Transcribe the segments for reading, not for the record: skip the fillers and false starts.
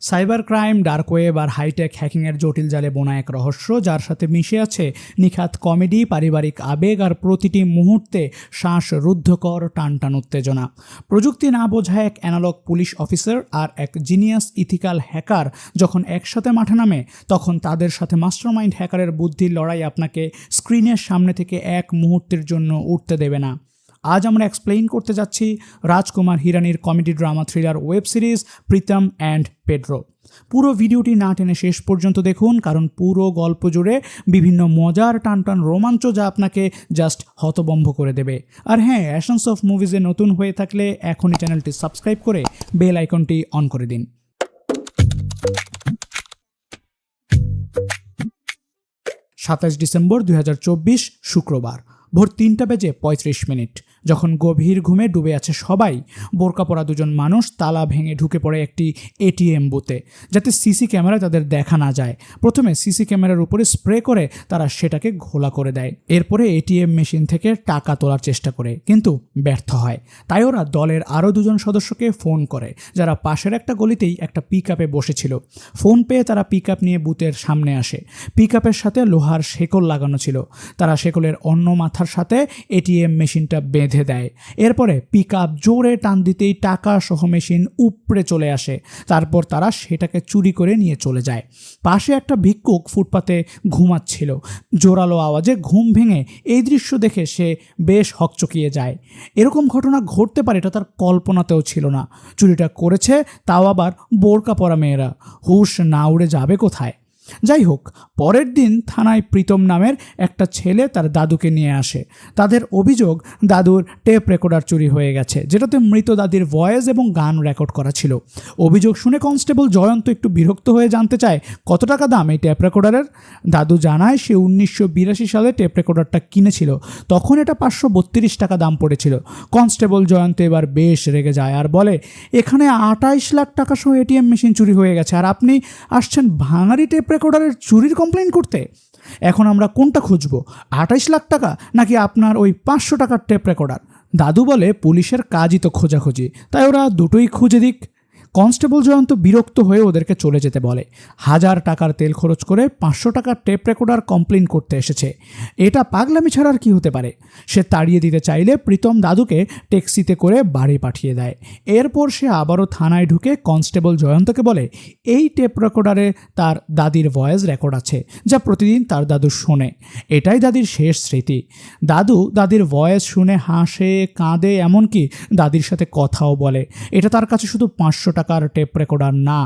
Cyber crime, dark web আর hi tech হ্যাকিংয়ের জটিল জালে বোনা এক রহস্য, যার সাথে মিশে আছে নিখাত কমেডি, পারিবারিক আবেগ আর প্রতিটি মুহূর্তে শ্বাসরুদ্ধকর টানটান উত্তেজনা। প্রযুক্তি না বোঝায় এক অ্যানালগ পুলিশ অফিসার আর এক জিনিয়াস ইথিক্যাল হ্যাকার যখন একসাথে মাঠে নামে, তখন তাদের সাথে মাস্টারমাইন্ড হ্যাকারের বুদ্ধির লড়াই আপনাকে স্ক্রিনের সামনে থেকে এক মুহূর্তের জন্য উঠতে দেবে না। আজ আমরা এক্সপ্লেইন করতে যাচ্ছি রাজকুমার হিরানির comedy drama thriller web series Pritam and Pedro. পুরো ভিডিওটি না টেনে শেষ পর্যন্ত দেখুন, কারণ পুরো গল্প জুড়ে বিভিন্ন মজার টানটান রোমাঞ্চ যা আপনাকে জাস্ট হতভম্ব করে দেবে। আর হ্যাঁ, অ্যাশনস অফ মুভিজে নতুন হয়ে থাকলে এখনই চ্যানেলটি সাবস্ক্রাইব করে বেল আইকনটি অন করে দিন। 27 ডিসেম্বর 2024 শুক্রবার ভোর 3:35 যখন গভীর ঘুমে ডুবে আছে সবাই, বোরকা পরা দুজন মানুষ তালা ভেঙে ঢুকে পড়ে একটি এটিএম বুথে, যাতে সিসি ক্যামেরায় তাদের দেখা না যায়। প্রথমে সিসি ক্যামেরার উপরে স্প্রে করে তারা সেটাকে ঘোলা করে দেয়। এরপরে এটিএম মেশিন থেকে টাকা তোলার চেষ্টা করে, কিন্তু ব্যর্থ হয়। তাই ওরা দলের আরও দুজন সদস্যকে ফোন করে, যারা পাশের একটা গলিতেই একটা পিকআপে বসেছিল। ফোন পেয়ে তারা পিকআপ নিয়ে বুথের সামনে আসে। পিকআপের সাথে লোহার শেকল লাগানো ছিল। তারা শেকলের অন্য মাথার সাথে এটিএম মেশিনটা বেঁধে দেয়। এরপরে পিকআপ জোরে টান দিতেই টাকা সহ মেশিন উপড়ে চলে আসে। তারপর তারা সেটাকে চুরি করে নিয়ে চলে যায়। পাশে একটা ভিক্ষুক ফুটপাতে ঘুমাচ্ছিল। জোরালো আওয়াজে ঘুম ভেঙে এই দৃশ্য দেখে সে বেশ হকচকিয়ে যায়। এরকম ঘটনা ঘটতে পারে এটা তার কল্পনাতেও ছিল না। চুরিটা করেছে তাও আবার বোরকা পরা মেয়েরা। হুশ না উড়ে যাবে কোথায়? যাই হোক, পরের দিন থানায় প্রীতম নামের একটা ছেলে তার দাদুকে নিয়ে আসে। তাদের অভিযোগ দাদুর টেপ রেকর্ডার চুরি হয়ে গেছে, যেটাতে মৃত দাদির ভয়েস এবং গান রেকর্ড করা ছিল। অভিযোগ শুনে কনস্টেবল জয়ন্ত একটু বিরক্ত হয়ে জানতে চায় কত টাকা দাম এই টেপ রেকর্ডারের। দাদু জানায় সে 1982 সালে টেপ রেকর্ডারটা কিনেছিল, তখন এটা 532 টাকা দাম পড়েছিল। কনস্টেবল জয়ন্ত এবার বেশ রেগে যায় আর বলে, এখানে 28 লাখ টাকা সহ এটিএম মেশিন চুরি হয়ে গেছে, আর আপনি আসছেন ভাঙারি টেপ রেকর্ডারের চুরির কমপ্লেন করতে। এখন আমরা কোনটা খুঁজবো, 28 লাখ টাকা নাকি আপনার ওই 500 টাকার টেপ রেকর্ডার? দাদু বলে, পুলিশের কাজই তো খোঁজাখুঁজি, তাই ওরা দুটোই খুঁজে দিক। কনস্টেবল জয়ন্ত বিরক্ত হয়ে ওদেরকে চলে যেতে বলে। 1000 টাকার তেল খরচ করে 500 টাকার টেপ রেকর্ডার কমপ্লেন করতে এসেছে, এটা পাগলামি ছাড়া আর কি হতে পারে? সে তাড়িয়ে দিতে চাইলে প্রীতম দাদুকে ট্যাক্সিতে করে বাড়ি পাঠিয়ে দেয়। এরপর সে আবারও থানায় ঢুকে কনস্টেবল জয়ন্তকে বলে, এই টেপ রেকর্ডারে তার দাদির ভয়েস রেকর্ড আছে, যা প্রতিদিন তার দাদু শোনে। এটাই দাদির শেষ স্মৃতি। দাদু দাদির ভয়েস শুনে হাসে, কাঁদে, এমনকি দাদির সাথে কথাও বলে। এটা তার কাছে শুধু 500 টাকার টেপ রেকর্ডার না,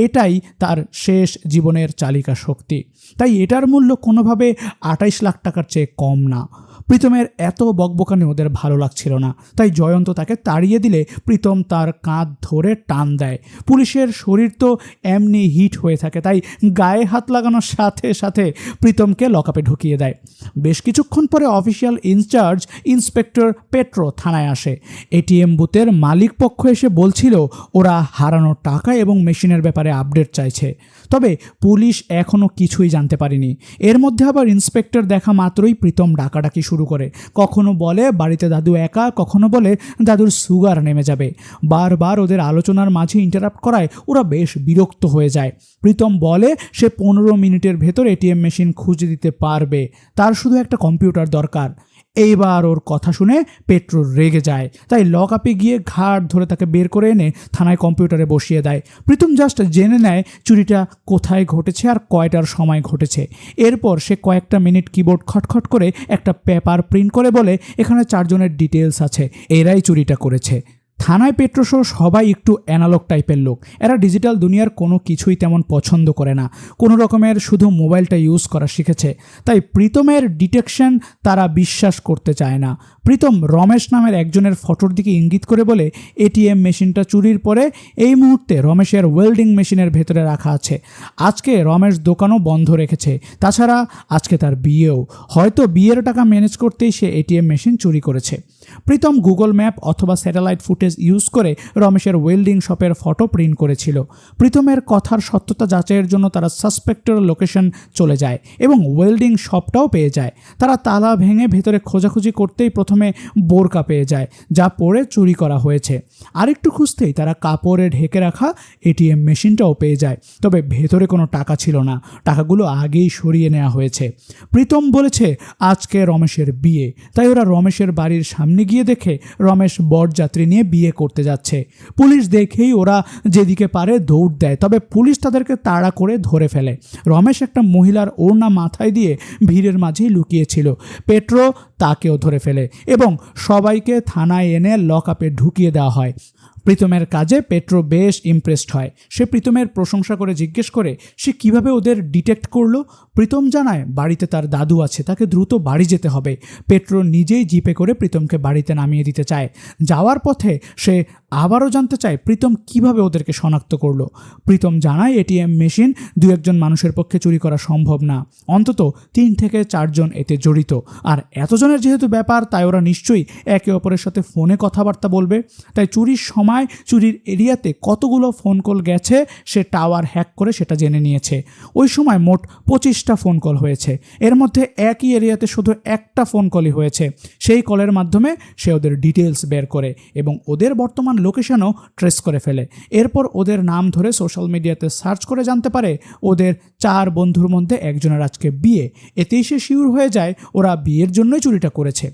এটাই তার শেষ জীবনের চালিকা শক্তি। তাই এটার মূল্য কোনোভাবে 28 লাখ টাকার চেয়ে কম না। প্রীতমের এত বকবকানি ওদের ভালো লাগছিল না, তাই জয়ন্ত তাকে তাড়িয়ে দিলে প্রীতম তার কাঁধ ধরে টান দেয়। পুলিশের শরীর তো এমনি হিট হয়ে থাকে, তাই গায়ে হাত লাগানোর সাথে সাথে প্রীতমকে লকআপে ঢুকিয়ে দেয়। বেশ কিছুক্ষণ পরে অফিসিয়াল ইনচার্জ ইন্সপেক্টর পেট্রো থানায় আসে। এটিএম বুথের মালিক পক্ষ এসে বলছিল ওরা হারানো টাকা এবং মেশিনের ব্যাপারে আপডেট চাইছে, তবে পুলিশ এখনও কিছুই জানতে পারেনি। এর মধ্যে আবার ইন্সপেক্টর দেখা মাত্রই প্রীতম ডাকাডাকি শুরু করে। কখনো বলে বাড়িতে দাদু একা, কখনো বলে দাদুর সুগার নেমে যাবে। বারবার ওদের আলোচনার মাঝে ইন্টারাপ্ট করায় ওরা বেশ বিরক্ত হয়ে যায়। প্রীতম বলে সে 15 মিনিটের ভেতর এটিএম মেশিন খুঁজে দিতে পারবে, তার শুধু একটা কম্পিউটার দরকার। এইবার ওর কথা শুনে পেট্রো রেগে যায়, তাই লকআপে গিয়ে ঘাট ধরে তাকে বের করে এনে থানায় কম্পিউটারে বসিয়ে দেয়। প্রীতম জাস্ট জেনে নেয় চুরিটা কোথায় ঘটেছে আর কয়টার সময় ঘটেছে। এরপর সে কয়েকটা মিনিট কিবোর্ড খটখট করে একটা পেপার প্রিন্ট করে বলে, এখানে 4 জনের ডিটেলস আছে, এরাই চুরিটা করেছে। থানায় পেট্রোসহ সবাই একটু অ্যানালগ টাইপের লোক। এরা ডিজিটাল দুনিয়ার কোনো কিছুই তেমন পছন্দ করে না, কোনো রকমের শুধু মোবাইলটা ইউজ করা শিখেছে। তাই প্রীতমের ডিটেকশন তারা বিশ্বাস করতে চায় না। প্রীতম রমেশ নামের একজনের ফটোর দিকে ইঙ্গিত করে বলে, এটিএম মেশিনটা চুরির পরে এই মুহূর্তে রমেশের ওয়েল্ডিং মেশিনের ভেতরে রাখা আছে। আজকে রমেশ দোকানও বন্ধ রেখেছে, তাছাড়া আজকে তার বিয়েও। হয়তো বিয়ের টাকা ম্যানেজ করতেই সে এটিএম মেশিন চুরি করেছে। প্রীতম গুগল ম্যাপ অথবা স্যাটেলাইট ফুটেজ ইউজ করে রমেশের ওয়েল্ডিং শপের ফটো প্রিন্ট করেছিল। প্রীতমের কথার সত্যতা যাচাইয়ের জন্য তারা সাসপেক্টের লোকেশন চলে যায় এবং ওয়েল্ডিং শপটাও পেয়ে যায়। তারা তালা ভেঙে ভেতরে খোঁজাখুঁজি করতেই প্রথমে বোরকা পেয়ে যায়, যা পরে চুরি করা হয়েছে। আরেকটু খুঁজতেই তারা কাপড়ে ঢেকে রাখা এটিএম মেশিনটাও পেয়ে যায়, তবে ভেতরে কোনো টাকা ছিল না, টাকাগুলো আগেই সরিয়ে নেওয়া হয়েছে। প্রীতম বলেছে আজকে রমেশের বিয়ে, তাই ওরা রমেশের বাড়ির সামনে গিয়ে দেখে রমেশ বরযাত্রী নিয়ে বিয়ে করতে যাচ্ছে। পুলিশ দেখেই ওরা যেদিকে পারে দৌড় দেয়, তবে পুলিশ তাদেরকে তাড়া করে ধরে ফেলে। রমেশ একটা মহিলার ওড়না মাথায় দিয়ে ভিড়ের মাঝেই লুকিয়েছিল। পেট্রো তাকেও ধরে ফেলে এবং সবাইকে থানায় এনে লক আপে ঢুকিয়ে দেওয়া হয়। প্রীতমের কাজে পেট্রো বেশ ইমপ্রেসড হয়। সে প্রীতমের প্রশংসা করে জিজ্ঞেস করে সে কিভাবে ওদের ডিটেক্ট করলো। প্রীতম জানায় বাড়িতে তার দাদু আছে, তাকে দ্রুত বাড়ি যেতে হবে। পেট্রো নিজেই জিপে করে প্রীতমকে বাড়িতে নামিয়ে দিতে চায়। যাওয়ার পথে সে আবারও জানতে চায় প্রীতম কিভাবে ওদেরকে শনাক্ত করলো। প্রীতম জানায় এটিএম মেশিন 2-1 মানুষের পক্ষে চুরি করা সম্ভব না, অন্তত 3 থেকে 4 জন এতে জড়িত। আর এতজনের যেহেতু ব্যাপার, তাই ওরা নিশ্চয়ই একে অপরের সাথে ফোনে কথাবার্তা বলবে। তাই চুরির সময় চুরির এরিয়াতে কতগুলো ফোন কল গেছে সে টাওয়ার হ্যাক করে সেটা জেনে নিয়েছে। ওই সময় মোট 25টা ফোন কল হয়েছে, এর মধ্যে একই এরিয়াতে শুধু একটা ফোন কলই হয়েছে। সেই কলের মাধ্যমে সে ওদের ডিটেলস বের করে এবং ওদের বর্তমান লোকেশনও ট্রেস করে ফেলে। এরপর ওদের নাম ধরে সোশ্যাল মিডিয়াতে সার্চ করে জানতে পারে ওদের 4 বন্ধুর মধ্যে একজনের আজকে বিয়ে। এতেই সে শিওর হয়ে যায় ওরা বিয়ের জন্যই চুরিটা করেছে।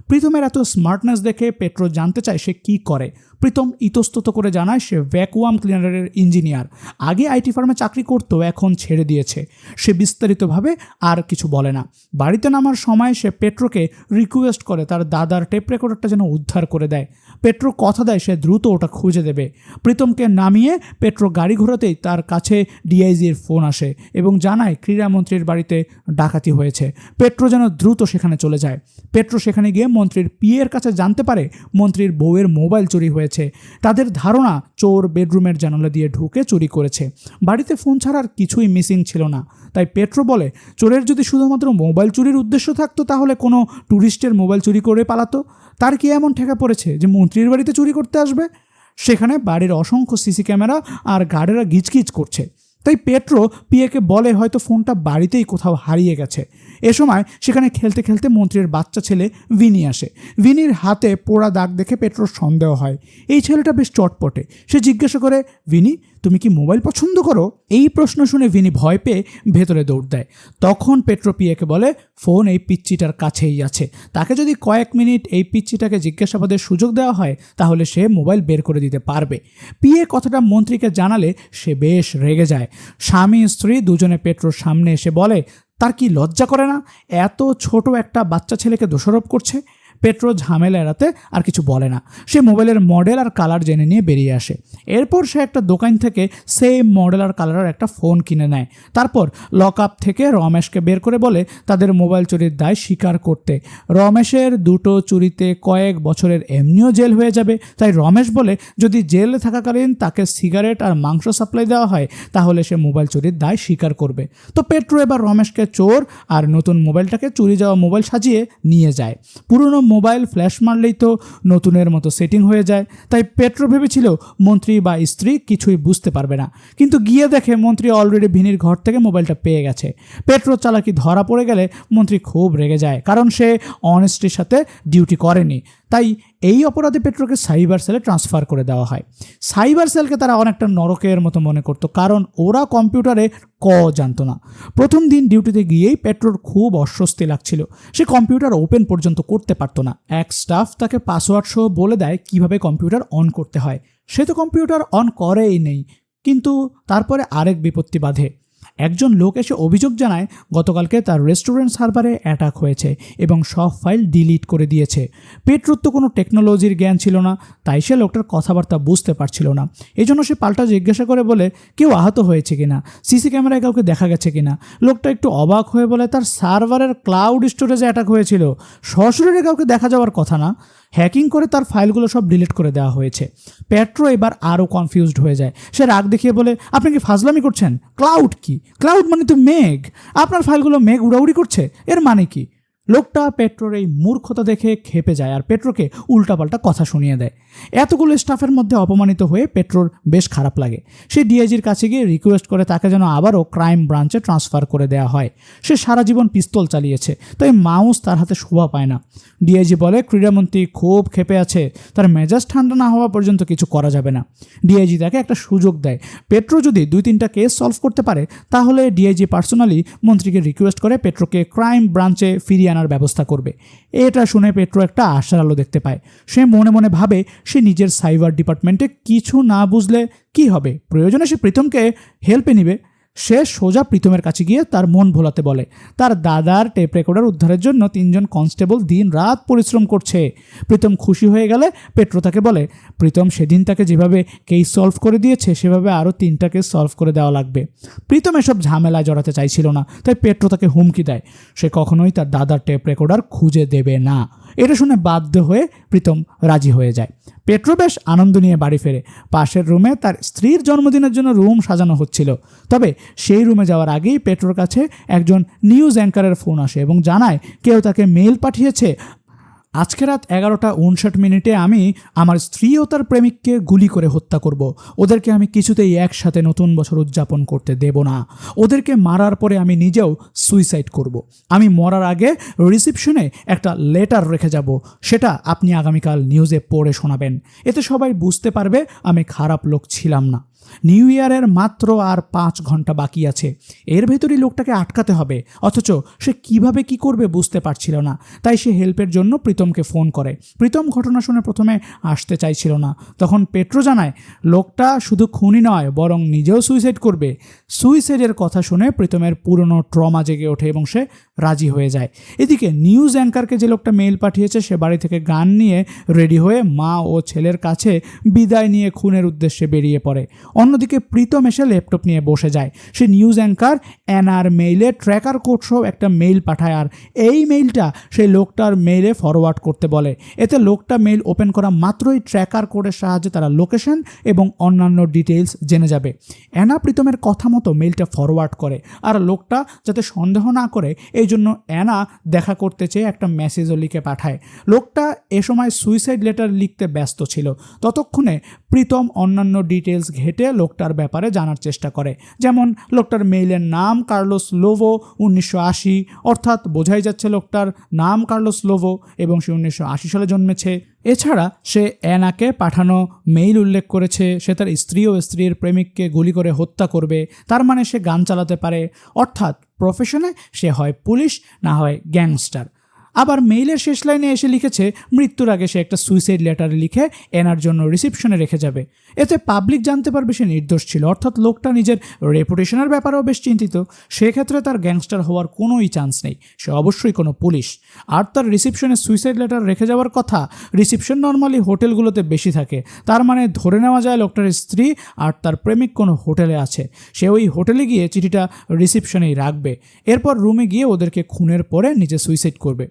প্রীতমের এত স্মার্টনেস দেখে পেট্রো জানতে চায় সে কী করে। প্রীতম ইতস্তত করে জানায় সে ভ্যাকুয়াম ক্লিনারের ইঞ্জিনিয়ার, আগে আইটি ফার্মে চাকরি করতো, এখন ছেড়ে দিয়েছে। সে বিস্তারিতভাবে আর কিছু বলে না। বাড়িতে নামার সময় সে পেট্রোকে রিকোয়েস্ট করে তার দাদার টেপ রেকর্ডারটা যেন উদ্ধার করে দেয়। পেট্রো কথা দেয় সে দ্রুত ওটা খুঁজে দেবে। প্রীতমকে নামিয়ে পেট্রো গাড়ি ঘোরাতেই তার কাছে ডিআইজির ফোন আসে এবং জানায় ক্রীড়ামন্ত্রীর বাড়িতে ডাকাতি হয়েছে। পেট্রো যেন দ্রুত সেখানে চলে যায়। পেট্রো সেখানে গিয়ে মন্ত্রীর পিএর কাছে জানতে পারে মন্ত্রীর বউয়ের মোবাইল চুরি হয়েছে। তাদের ধারণা চোর বেডরুমের জানালা দিয়ে ঢুকে চুরি করেছে। বাড়িতে ফোন ছাড়ার কিছুই মিসিং ছিল না। তাই পেট্রো বলে চোরের যদি শুধুমাত্র মোবাইল চুরির উদ্দেশ্য থাকতো তাহলে কোনো ট্যুরিস্টের মোবাইল চুরি করে পালাতো। তার কি এমন ঠেকা পড়েছে যে মন্ত্রীর বাড়িতে চুরি করতে আসবে? সেখানে বাড়ির অসংখ্য সিসি ক্যামেরা আর গার্ডেরা গিজগিজ করছে। তাই পেট্রো পিএকে বলে হয়তো ফোনটা বাড়িতেই কোথাও হারিয়ে গেছে। এ সময় সেখানে খেলতে খেলতে মন্ত্রীর বাচ্চা ছেলে ভিনি আসে। ভিনির হাতে পোড়া দাগ দেখে পেট্রোর সন্দেহ হয় এই ছেলেটা বেশ চটপটে। সে জিজ্ঞাসা করে ভিনি তুমি কি মোবাইল পছন্দ করো? এই প্রশ্ন শুনে ভিনি ভয় পেয়ে ভেতরে দৌড় দেয়। তখন পেট্রো পিএকে বলে ফোন এই পিচ্চিটার কাছেই আছে, তাকে যদি কয়েক মিনিট এই পিচ্চিটাকে জিজ্ঞাসাবাদের সুযোগ দেওয়া হয় তাহলে সে মোবাইল বের করে দিতে পারবে। পিএ কথাটা মন্ত্রীকে জানালে সে বেশ রেগে যায়। স্বামী স্ত্রী দুজনে পেট্রোর সামনে এসে বলে তার কি লজ্জা করে না, এত ছোট একটা বাচ্চা ছেলেকে দোষারোপ করছে। পেট্রো ঝামেলা এড়াতে আর কিছু বলে না। সে মোবাইলের মডেল আর কালার জেনে নিয়ে বেরিয়ে আসে। এরপর সে একটা দোকান থেকে সেম মডেল আর কালারের একটা ফোন কিনে নেয়। তারপর লক আপ থেকে রমেশকে বের করে বলে তাদের মোবাইল চুরির দায় স্বীকার করতে। রমেশের 2টো চুরিতে কয়েক বছরের এমনিও জেল হয়ে যাবে। তাই রমেশ বলে যদি জেলে থাকাকালীন তাকে সিগারেট আর মাংস সাপ্লাই দেওয়া হয় তাহলে সে মোবাইল চুরির দায় স্বীকার করবে। তো পেট্রো এবার রমেশকে চোর আর নতুন মোবাইলটাকে চুরি যাওয়া মোবাইল সাজিয়ে নিয়ে যায়। পুরনো মোবাইল ফ্ল্যাশ মারলেই তো নতুনের মতো সেটিং হয়ে যায়। তাই পেট্রো ভেবেছিল মন্ত্রী বা স্ত্রী কিছুই বুঝতে পারবে না, কিন্তু গিয়ে দেখে মন্ত্রী অলরেডি ভিনির ঘর থেকে মোবাইলটা পেয়ে গেছে। পেট্রো চালাকি ধরা পড়ে গেলে মন্ত্রী খুব রেগে যায়, কারণ সে অনেস্টির সাথে ডিউটি করেনি। তাই এই অপরাধে পেট্রোকে সাইবার সেলে ট্রান্সফার করে দেওয়া হয়। সাইবার সেলকে তারা অনেকটা নরকের মতো মনে করতো, কারণ ওরা কম্পিউটারে জানতো না। প্রথম দিন ডিউটিতে গিয়েই পেট্রোর খুব অস্বস্তি লাগছিল। সে কম্পিউটার ওপেন পর্যন্ত করতে পারতো না। এক স্টাফ তাকে পাসওয়ার্ড সহ বলে দেয় কিভাবে কম্পিউটার অন করতে হয়। সে তো কম্পিউটার অন করেই নেই, কিন্তু তারপরে আরেক বিপত্তি বাধে। একজন লোক এসে অভিযোগ জানায় গতকালকে তার রেস্টুরেন্ট সার্ভারে অ্যাটাক হয়েছে এবং সব ফাইল ডিলিট করে দিয়েছে। পেট্রোর তো কোনো টেকনোলজির জ্ঞান ছিল না, তাই সে লোকটার কথাবার্তা বুঝতে পারছিল না। এই জন্য সে পাল্টা জিজ্ঞাসা করে বলে কেউ আহত হয়েছে কিনা, সিসি ক্যামেরায় কাউকে দেখা গেছে কিনা। লোকটা একটু অবাক হয়ে বলে তার সার্ভারের ক্লাউড স্টোরেজে অ্যাটাক হয়েছিল, সশরীরে কাউকে দেখা যাওয়ার কথা না। হ্যাকিং করে তার ফাইলগুলো সব ডিলিট করে দেওয়া হয়েছে। পেট্রো এবার আরও কনফিউজড হয়ে যায়। সে রাগ দেখিয়ে বলে আপনি কি ফাজলামি করছেন? ক্লাউড কি? ক্লাউড মানে তো মেঘ। আপনার ফাইলগুলো মেঘ উড়াউড়ি করছে, এর মানে কি? লোকটা পেট্রোর এই মূর্খতা দেখে খেপে যায় আর পেট্রোকে উল্টাপাল্টা কথা শুনিয়ে দেয়। এতগুলো স্টাফের মধ্যে অপমানিত হয়ে পেট্রোর বেশ খারাপ লাগে। সে ডিআইজির কাছে গিয়ে রিকোয়েস্ট করে তাকে যেন আবারও ক্রাইম ব্রাঞ্চে ট্রান্সফার করে দেওয়া হয়। সে সারা জীবন পিস্তল চালিয়েছে, তাই মাউস তার হাতে শোভা পায় না। ডিআইজি বলে ক্রীড়ামন্ত্রী খুব ক্ষেপে আছে, তার মেজাজ ঠান্ডা না হওয়া পর্যন্ত কিছু করা যাবে না। ডিআইজি তাকে একটা সুযোগ দেয়। পেট্রো যদি 2-3টা কেস সলভ করতে পারে তাহলে ডিআইজি পার্সোনালি মন্ত্রীকে রিকোয়েস্ট করে পেট্রোকে ক্রাইম ব্রাঞ্চে ফিরিয়ে আনার ব্যবস্থা করবে। এটা শুনে পেট্রো একটা আশার আলো দেখতে পায়। সে মনে মনে ভাবে সে নিজের সাইবার ডিপার্টমেন্টে কিছু না বুঝলে কি হবে, প্রয়োজনে সে প্রীতমকে হেল্পে নিবে। সে সোজা প্রীতমের কাছে গিয়ে তার মন ভোলাতে বলে। তার দাদার টেপ রেকর্ডার উদ্ধারের জন্য 3জন কনস্টেবল দিন রাত পরিশ্রম করছে। প্রীতম খুশি হয়ে গেলে পেট্রো তাকে বলে প্রীতম সেদিন তাকে যেভাবে কেস সলভ করে দিয়েছে সেভাবে আরও 3টা কেস সলভ করে দেওয়া লাগবে। প্রীতম এসব ঝামেলায় জড়াতে চাইছিল না, তাই পেট্রো তাকে হুমকি দেয় সে কখনোই তার দাদার টেপ রেকর্ডার খুঁজে দেবে না। এটা শুনে বাধ্য হয়ে প্রীতম রাজি হয়ে যায়। পেট্রো বেশ আনন্দ নিয়ে বাড়ি ফেরে। পাশের রুমে তার স্ত্রীর জন্মদিনের জন্য রুম সাজানো হচ্ছিল। তবে সেই রুমে যাওয়ার আগেই পেট্রোর কাছে একজন নিউজ অ্যাঙ্কারের ফোন আসে এবং জানায় কেউ তাকে মেইল পাঠিয়েছে, আজকে রাত 11:59 আমি আমার স্ত্রী ও তার প্রেমিককে গুলি করে হত্যা করব। ওদেরকে আমি কিছুতেই একসাথে নতুন বছর উদযাপন করতে দেব না। ওদেরকে মারার পরে আমি নিজেও সুইসাইড করব। আমি মরার আগে রিসিপশনে একটা লেটার রেখে যাব, সেটা আপনি আগামীকাল নিউজে পড়ে শোনাবেন। এতে সবাই বুঝতে পারবে আমি খারাপ লোক ছিলাম না। নিউ ইয়ারের মাত্র আর 5 ঘন্টা বাকি আছে, এর ভেতরই লোকটাকে আটকাতে হবে। অথচ সে কিভাবে কি করবে বুঝতে পারছিল না, তাই সে হেল্পের জন্য প্রীতমকে ফোন করে। প্রীতম ঘটনা শুনে প্রথমে আসতে চাইছিল না। তখন পেট্রো জানায় লোকটা শুধু খুনি নয় বরং নিজেও সুইসাইড করবে। সুইসাইডের কথা শুনে প্রীতমের পুরনো ট্রমা জেগে ওঠে এবং সে রাজি হয়ে যায়। এদিকে নিউজ অ্যাঙ্কারকে যে লোকটা মেইল পাঠিয়েছে সে বাড়ি থেকে গান নিয়ে রেডি হয়ে মা ও ছেলের কাছে বিদায় নিয়ে খুনের উদ্দেশ্যে বেরিয়ে পড়ে। অন্যদিকে প্রীতম এসে ল্যাপটপ নিয়ে বসে যায়। সে নিউজ অ্যাঙ্কার অ্যানার মেইলে ট্র্যাকার কোড সহ একটা মেইল পাঠায় আর এই মেইলটা সেই লোকটার মেইলে ফরওয়ার্ড করতে বলে। এতে লোকটা মেইল ওপেন করা মাত্রই ট্র্যাকার কোডের সাহায্যে তারা লোকেশন এবং অন্যান্য ডিটেইলস জেনে যাবে। অ্যানা প্রীতমের কথা মতো মেইলটা ফরওয়ার্ড করে আর লোকটা যাতে সন্দেহ না করে এই জন্য অ্যানা দেখা করতে চেয়ে একটা মেসেজও লিখে পাঠায়। লোকটা এ সময় সুইসাইড লেটার লিখতে ব্যস্ত ছিল। ততক্ষণে প্রীতম অন্যান্য ডিটেইলস ঘেটে লোকটার ব্যাপারে জানার চেষ্টা করে। যেমন লোকটার মেইলের নাম কার্লোস লোভো, 1980, অর্থাৎ বোঝাই যাচ্ছে লোকটার নাম কার্লোস লোভো এবং সে 1980 সালে জন্মেছে। এছাড়া সে অ্যানাকে পাঠানো মেইল উল্লেখ করেছে সে তার স্ত্রী ও স্ত্রীর প্রেমিককে গুলি করে হত্যা করবে, তার মানে সে গান চালাতে পারে। অর্থাৎ প্রফেশনে সে হয় পুলিশ না হয় গ্যাংস্টার। আবার মেইলের শেষ লাইনে এসে লিখেছে মৃত্যুর আগে সে একটা সুইসাইড লেটার লিখে এনার জন্য রিসিপশনে রেখে যাবে। এতে পাবলিক জানতে পারবে সে নির্দোষ ছিল। অর্থাৎ লোকটা নিজের রেপুটেশনের ব্যাপারেও বেশ চিন্তিত। সেক্ষেত্রে তার গ্যাংস্টার হওয়ার কোনোই চান্স নেই, সে অবশ্যই কোনো পুলিশ। আর তার রিসিপশনে সুইসাইড লেটার রেখে যাওয়ার কথা। রিসিপশন নর্মালি হোটেলগুলোতে বেশি থাকে, তার মানে ধরে নেওয়া যায় লোকটার স্ত্রী আর তার প্রেমিক কোনো হোটেলে আছে। সে ওই হোটেলে গিয়ে চিঠিটা রিসিপশনেই রাখবে, এরপর রুমে গিয়ে ওদেরকে খুনের পরে নিজে সুইসাইড করবে।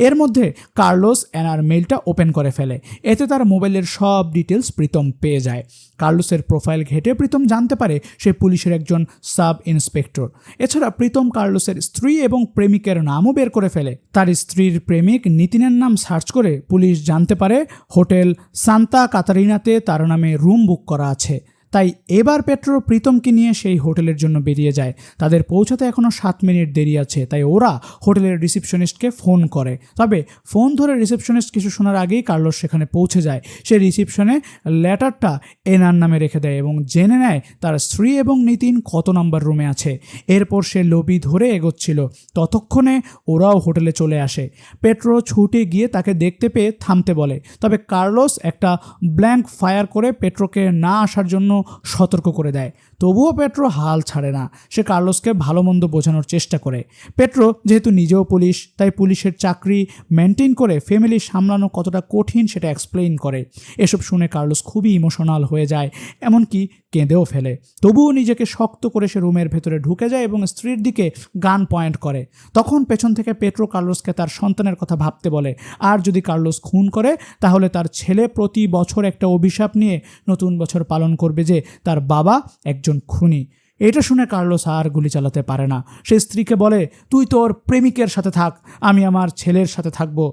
এর মধ্যে কার্লোস অ্যানার মেইলটা ওপেন করে ফেলে। এতে তার মোবাইলের সব ডিটেলস প্রীতম পেয়ে যায়। কার্লোসের প্রোফাইল ঘেটে প্রীতম জানতে পারে সে পুলিশের একজন সাব ইন্সপেক্টর। এছাড়া প্রীতম কার্লোসের স্ত্রী এবং প্রেমিকের নামও বের করে ফেলে। তার স্ত্রীর প্রেমিক নিতিনের নাম সার্চ করে পুলিশ জানতে পারে হোটেল সান্তা কাতারিনাতে তার নামে রুম বুক করা আছে। তাই এবার পেট্রো প্রীতমকে নিয়ে সেই হোটেলের জন্য বেরিয়ে যায়। তাদের পৌঁছাতে এখনও 7 মিনিট দেরি আছে, তাই ওরা হোটেলের রিসিপশনিস্টকে ফোন করে। তবে ফোন ধরে রিসিপশনিস্ট কিছু শোনার আগেই কার্লোস সেখানে পৌঁছে যায়। সে রিসিপশনে লেটারটা এনার নামে রেখে দেয় এবং জেনে নেয় তার স্ত্রী এবং নিতিন কত নাম্বার রুমে আছে। এরপর সে লবি ধরে এগোচ্ছিল, ততক্ষণে ওরাও হোটেলে চলে আসে। পেট্রো ছুটে গিয়ে তাকে দেখতে পেয়ে থামতে বলে, তবে কার্লোস একটা ব্ল্যাঙ্ক ফায়ার করে পেট্রোকে না আসার জন্য সতর্ক করে দেয়। তবুও পেট্রো হাল ছাড়ে না, সে কার্লোসকে ভালো মন্দ বোঝানোর চেষ্টা করে। পেট্রো যেহেতু নিজেও পুলিশ, তাই পুলিশের চাকরি মেনটেন করে ফ্যামিলি সামলানো কতটা কঠিন সেটা এক্সপ্লেইন করে। এসব শুনে কার্লোস খুবই ইমোশনাল হয়ে যায়, এমনকি কেঁদেও ফেলে। তবুও নিজেকে শক্ত করে সে রুমের ভেতরে ঢুকে যায় এবং স্ত্রীর দিকে গান পয়েন্ট করে। তখন পেছন থেকে পেট্রো কার্লোসকে তার সন্তানের কথা ভাবতে বলে, আর যদি কার্লোস খুন করে তাহলে তার ছেলে প্রতি বছর একটা অভিশাপ নিয়ে নতুন বছর পালন করবে যে তার বাবা একজন খুনি। এটা শুনে কার্লোস আর গুলি চালাতে পারে না। সে স্ত্রীকে বলে, তুই তোর প্রেমিকের সাথে থাক, আমি আমার ছেলের সাথে থাকবো।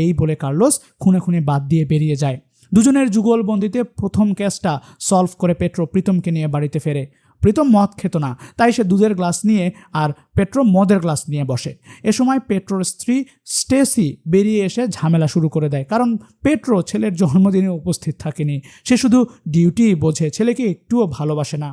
এই বলে কার্লোস খুনে খুনে বাদ দিয়ে বেরিয়ে যায়। দুজনের যুগলবন্দিতে প্রথম কেসটা সলভ করে পেট্রো প্রীতমকে নিয়ে বাড়িতে ফেরে। প্রীতম মদ খেত না, তাই সে দুধের গ্লাস নিয়ে আর পেট্রো মদের গ্লাস নিয়ে বসে। এ সময় পেট্রোর স্ত্রী স্টেসি বেরিয়ে এসে ঝামেলা শুরু করে দেয়, কারণ পেট্রো ছেলের জন্মদিনে উপস্থিত থাকেনি। সে শুধু ডিউটি বোঝে, ছেলেকে একটুও ভালোবাসে না।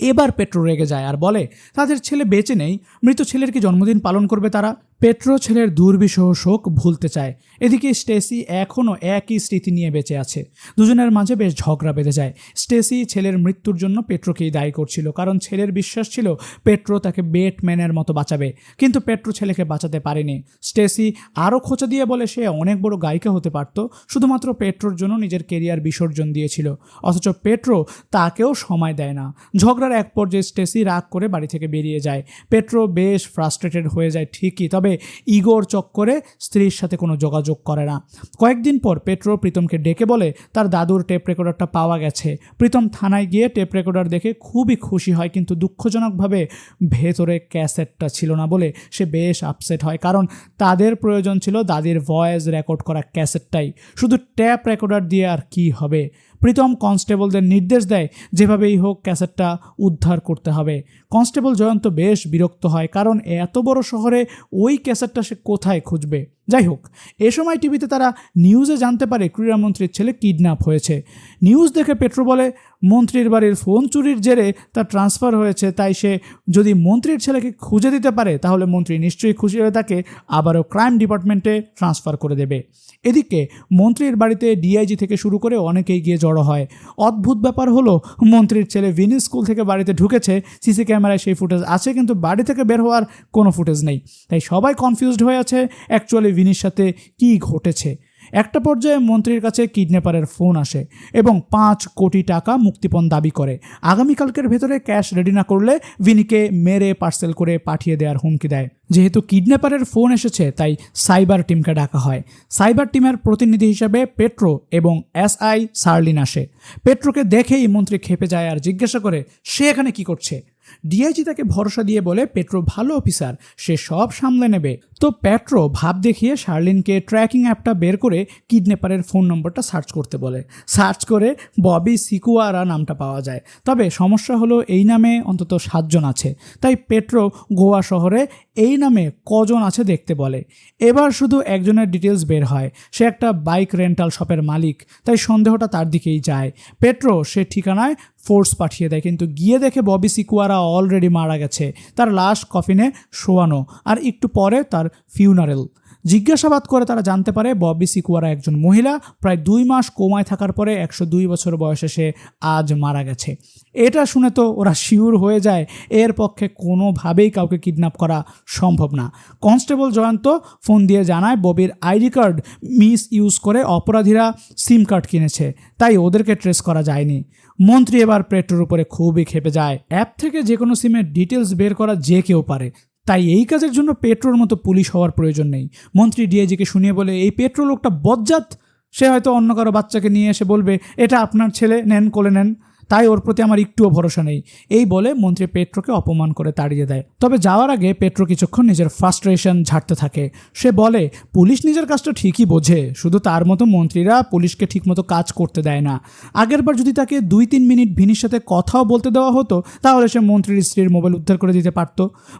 এবার পেট্রো রেগে যায় আর বলে, তাদের ছেলে বেঁচে নেই, মৃত ছেলের কি জন্মদিন পালন করবে তারা? পেট্রো ছেলের দুর্বিষহ শোক ভুলতে চায়। এদিকে স্টেসি এখনও একই স্মৃতি নিয়ে বেঁচে আছে। দুজনের মাঝে বেশ ঝগড়া বেঁধে যায়। স্টেসি ছেলের মৃত্যুর জন্য পেট্রোকেই দায়ী করছিল, কারণ ছেলের বিশ্বাস ছিল পেট্রো তাকে ব্যাটম্যানের মতো বাঁচাবে, কিন্তু পেট্রো ছেলেকে বাঁচাতে পারেনি। স্টেসি আরও খোঁচা দিয়ে বলে সে অনেক বড় গায়িকা হতে পারত, শুধুমাত্র পেট্রোর জন্য নিজের কেরিয়ার বিসর্জন দিয়েছিল, অথচ পেট্রো তাকেও সময় দেয় না। ঝগড়ার এক পর্যায়ে স্টেসি রাগ করে বাড়ি থেকে বেরিয়ে যায়। পেট্রো বেশ ফ্রাস্ট্রেটেড হয়ে যায় ঠিকই, তবে ইগোর চক্করে স্ত্রীর সাথে কোনো যোগাযোগ করে না। কয়েকদিন পর পেট্রো প্রীতমকে ডেকে বলে তার দাদুর টেপ রেকর্ডারটা পাওয়া গেছে। প্রীতম থানায় গিয়ে টেপ রেকর্ডার দেখে খুবই খুশি হয়, কিন্তু দুঃখজনকভাবে ভেতরে ক্যাসেটটা ছিল না বলে সে বেশ আপসেট হয়, কারণ তাদের প্রয়োজন ছিল দাদির ভয়েস রেকর্ড করা ক্যাসেটটাই। শুধু ট্যাপ রেকর্ডার দিয়ে আর কি হবে? প্রীতম কনস্টেবলদের নির্দেশ দেয় যেভাবেই হোক ক্যাসেটটা উদ্ধার করতে হবে। কনস্টেবল জয়ন্ত বেশ বিরক্ত হয়, কারণ এত বড় শহরে ওই ক্যাসেটটা সে কোথায় খুঁজবে। যাই হোক, এ সময় টিভিতে তারা নিউজে জানতে পারে ক্রীড়ামন্ত্রীর ছেলে কিডন্যাপ হয়েছে। নিউজ দেখে পেট্রো বলে মন্ত্রীর বাড়ির ফোন চুরির জেরে তার ট্রান্সফার হয়েছে, তাই সে যদি মন্ত্রীর ছেলেকে খুঁজে দিতে পারে তাহলে মন্ত্রী নিশ্চয়ই খুশি হয়ে তাকে আবারও ক্রাইম ডিপার্টমেন্টে ট্রান্সফার করে দেবে। এদিকে মন্ত্রীর বাড়িতে ডিআইজি থেকে শুরু করে অনেকেই গিয়ে জড়ো হয়। অদ্ভুত ব্যাপার হলো, মন্ত্রীর ছেলে ভিনি স্কুল থেকে বাড়িতে ঢুকেছে, সিসি ক্যামেরায় সেই ফুটেজ আছে, কিন্তু বাড়ি থেকে বের হওয়ার কোনো ফুটেজ নেই। তাই সবাই কনফিউজড হয়ে আছে অ্যাকচুয়ালি ভিনির সাথে কী ঘটেছে। একটা পর্যায়ে মন্ত্রীর কাছে কিডন্যাপারের ফোন আসে এবং 5 কোটি টাকা মুক্তিপণ দাবি করে। আগামীকালকের ভেতরে ক্যাশ রেডি না করলে ভিনিকে মেরে পার্সেল করে পাঠিয়ে দেওয়ার হুমকি দেয়। যেহেতু কিডন্যাপারের ফোন এসেছে তাই সাইবার টিমকে ডাকা হয়। সাইবার টিমের প্রতিনিধি হিসেবে পেট্রো এবং এসআই শার্লিন আসে। পেট্রোকে দেখেই মন্ত্রী খেপে যায় আর জিজ্ঞাসা করে সে এখানে কি করছে। ডিআইজি তাকে ভরসা দিয়ে বলে পেট্রো ভালো অফিসার, সে সব সামলে নেবে। তো পেট্রো ভাব দেখিয়ে শার্লিনকে ট্র্যাকিং অ্যাপটা বের করে কিডন্যাপারের ফোন নম্বরটা সার্চ করতে বলে। সার্চ করে ববি সিকুয়ারা নামটা পাওয়া যায়, তবে সমস্যা হলো এই নামে অন্তত 7 জন আছে। তাই পেট্রো গোয়া শহরে এই নামে কজন আছে দেখতে বলে। এবার শুধু একজনের ডিটেলস বের হয়, সে একটা বাইক রেন্টাল শপের মালিক, তাই সন্দেহটা তার দিকেই যায়। পেট্রো সে ঠিকানায় ফোর্স পাঠিয়ে দেয়, কিন্তু গিয়ে দেখে ববি সিকুয়ারা অলরেডি মারা গেছে, তার লাশ কফিনে শোয়ানো, আর একটু পরে তার ফিউনারেল। জিজ্ঞাসাবাদ করে তারা জানতে পারে ববি সিকুয়ারা একজন মহিলা, প্রায় 2 মাস কোমায় থাকার পরে 102 বছর বয়সে সে আজ মারা গেছে। এটা শুনে তো ওরা শিওর হয়ে যায় এর পক্ষে কোনোভাবেই কাউকে কিডন্যাপ করা সম্ভব না। কনস্টেবল জয়ন্ত ফোন দিয়ে জানায় ববির আইডি কার্ড মিস ইউজ করে অপরাধীরা সিম কার্ড কিনেছে, তাই ওদেরকে ট্রেস করা যায়নি। মন্ত্রী এবার পেট্রোর উপরে খুবই খেপে যায়। অ্যাপ থেকে যে কোনো সিমের ডিটেলস বের করা যে কেউ পারে, তাই এই কাজের জন্য পেট্রোর মতো পুলিশ হওয়ার প্রয়োজন নেই। মন্ত্রী ডিআইজিকে শুনিয়ে বলে এই পেট্রো লোকটা বজ্জাত, সে হয়তো অন্য কারো বাচ্চাকে নিয়ে এসে বলবে এটা আপনার ছেলে, নেন কোলে নেন, তাই ওর প্রতি আমার একটুও ভরসা নেই। এই বলে মন্ত্রী পেট্রোকে অপমান করে তাড়িয়ে দেয়। তবে যাওয়ার আগে পেট্রো কিছুক্ষণ নিজের ফ্রাস্ট্রেশন ঝাড়তে থাকে। সে বলে পুলিশ নিজের কাজটা ঠিকই বোঝে, শুধু তার মতো মন্ত্রীরা পুলিশকে ঠিকমতো কাজ করতে দেয় না। আগেরবার যদি তাকে 2-3 মিনিট ভিনির সাথে কথাও বলতে দেওয়া হতো তাহলে সে মন্ত্রীর স্ত্রীর মোবাইল উদ্ধার করে দিতে পারত।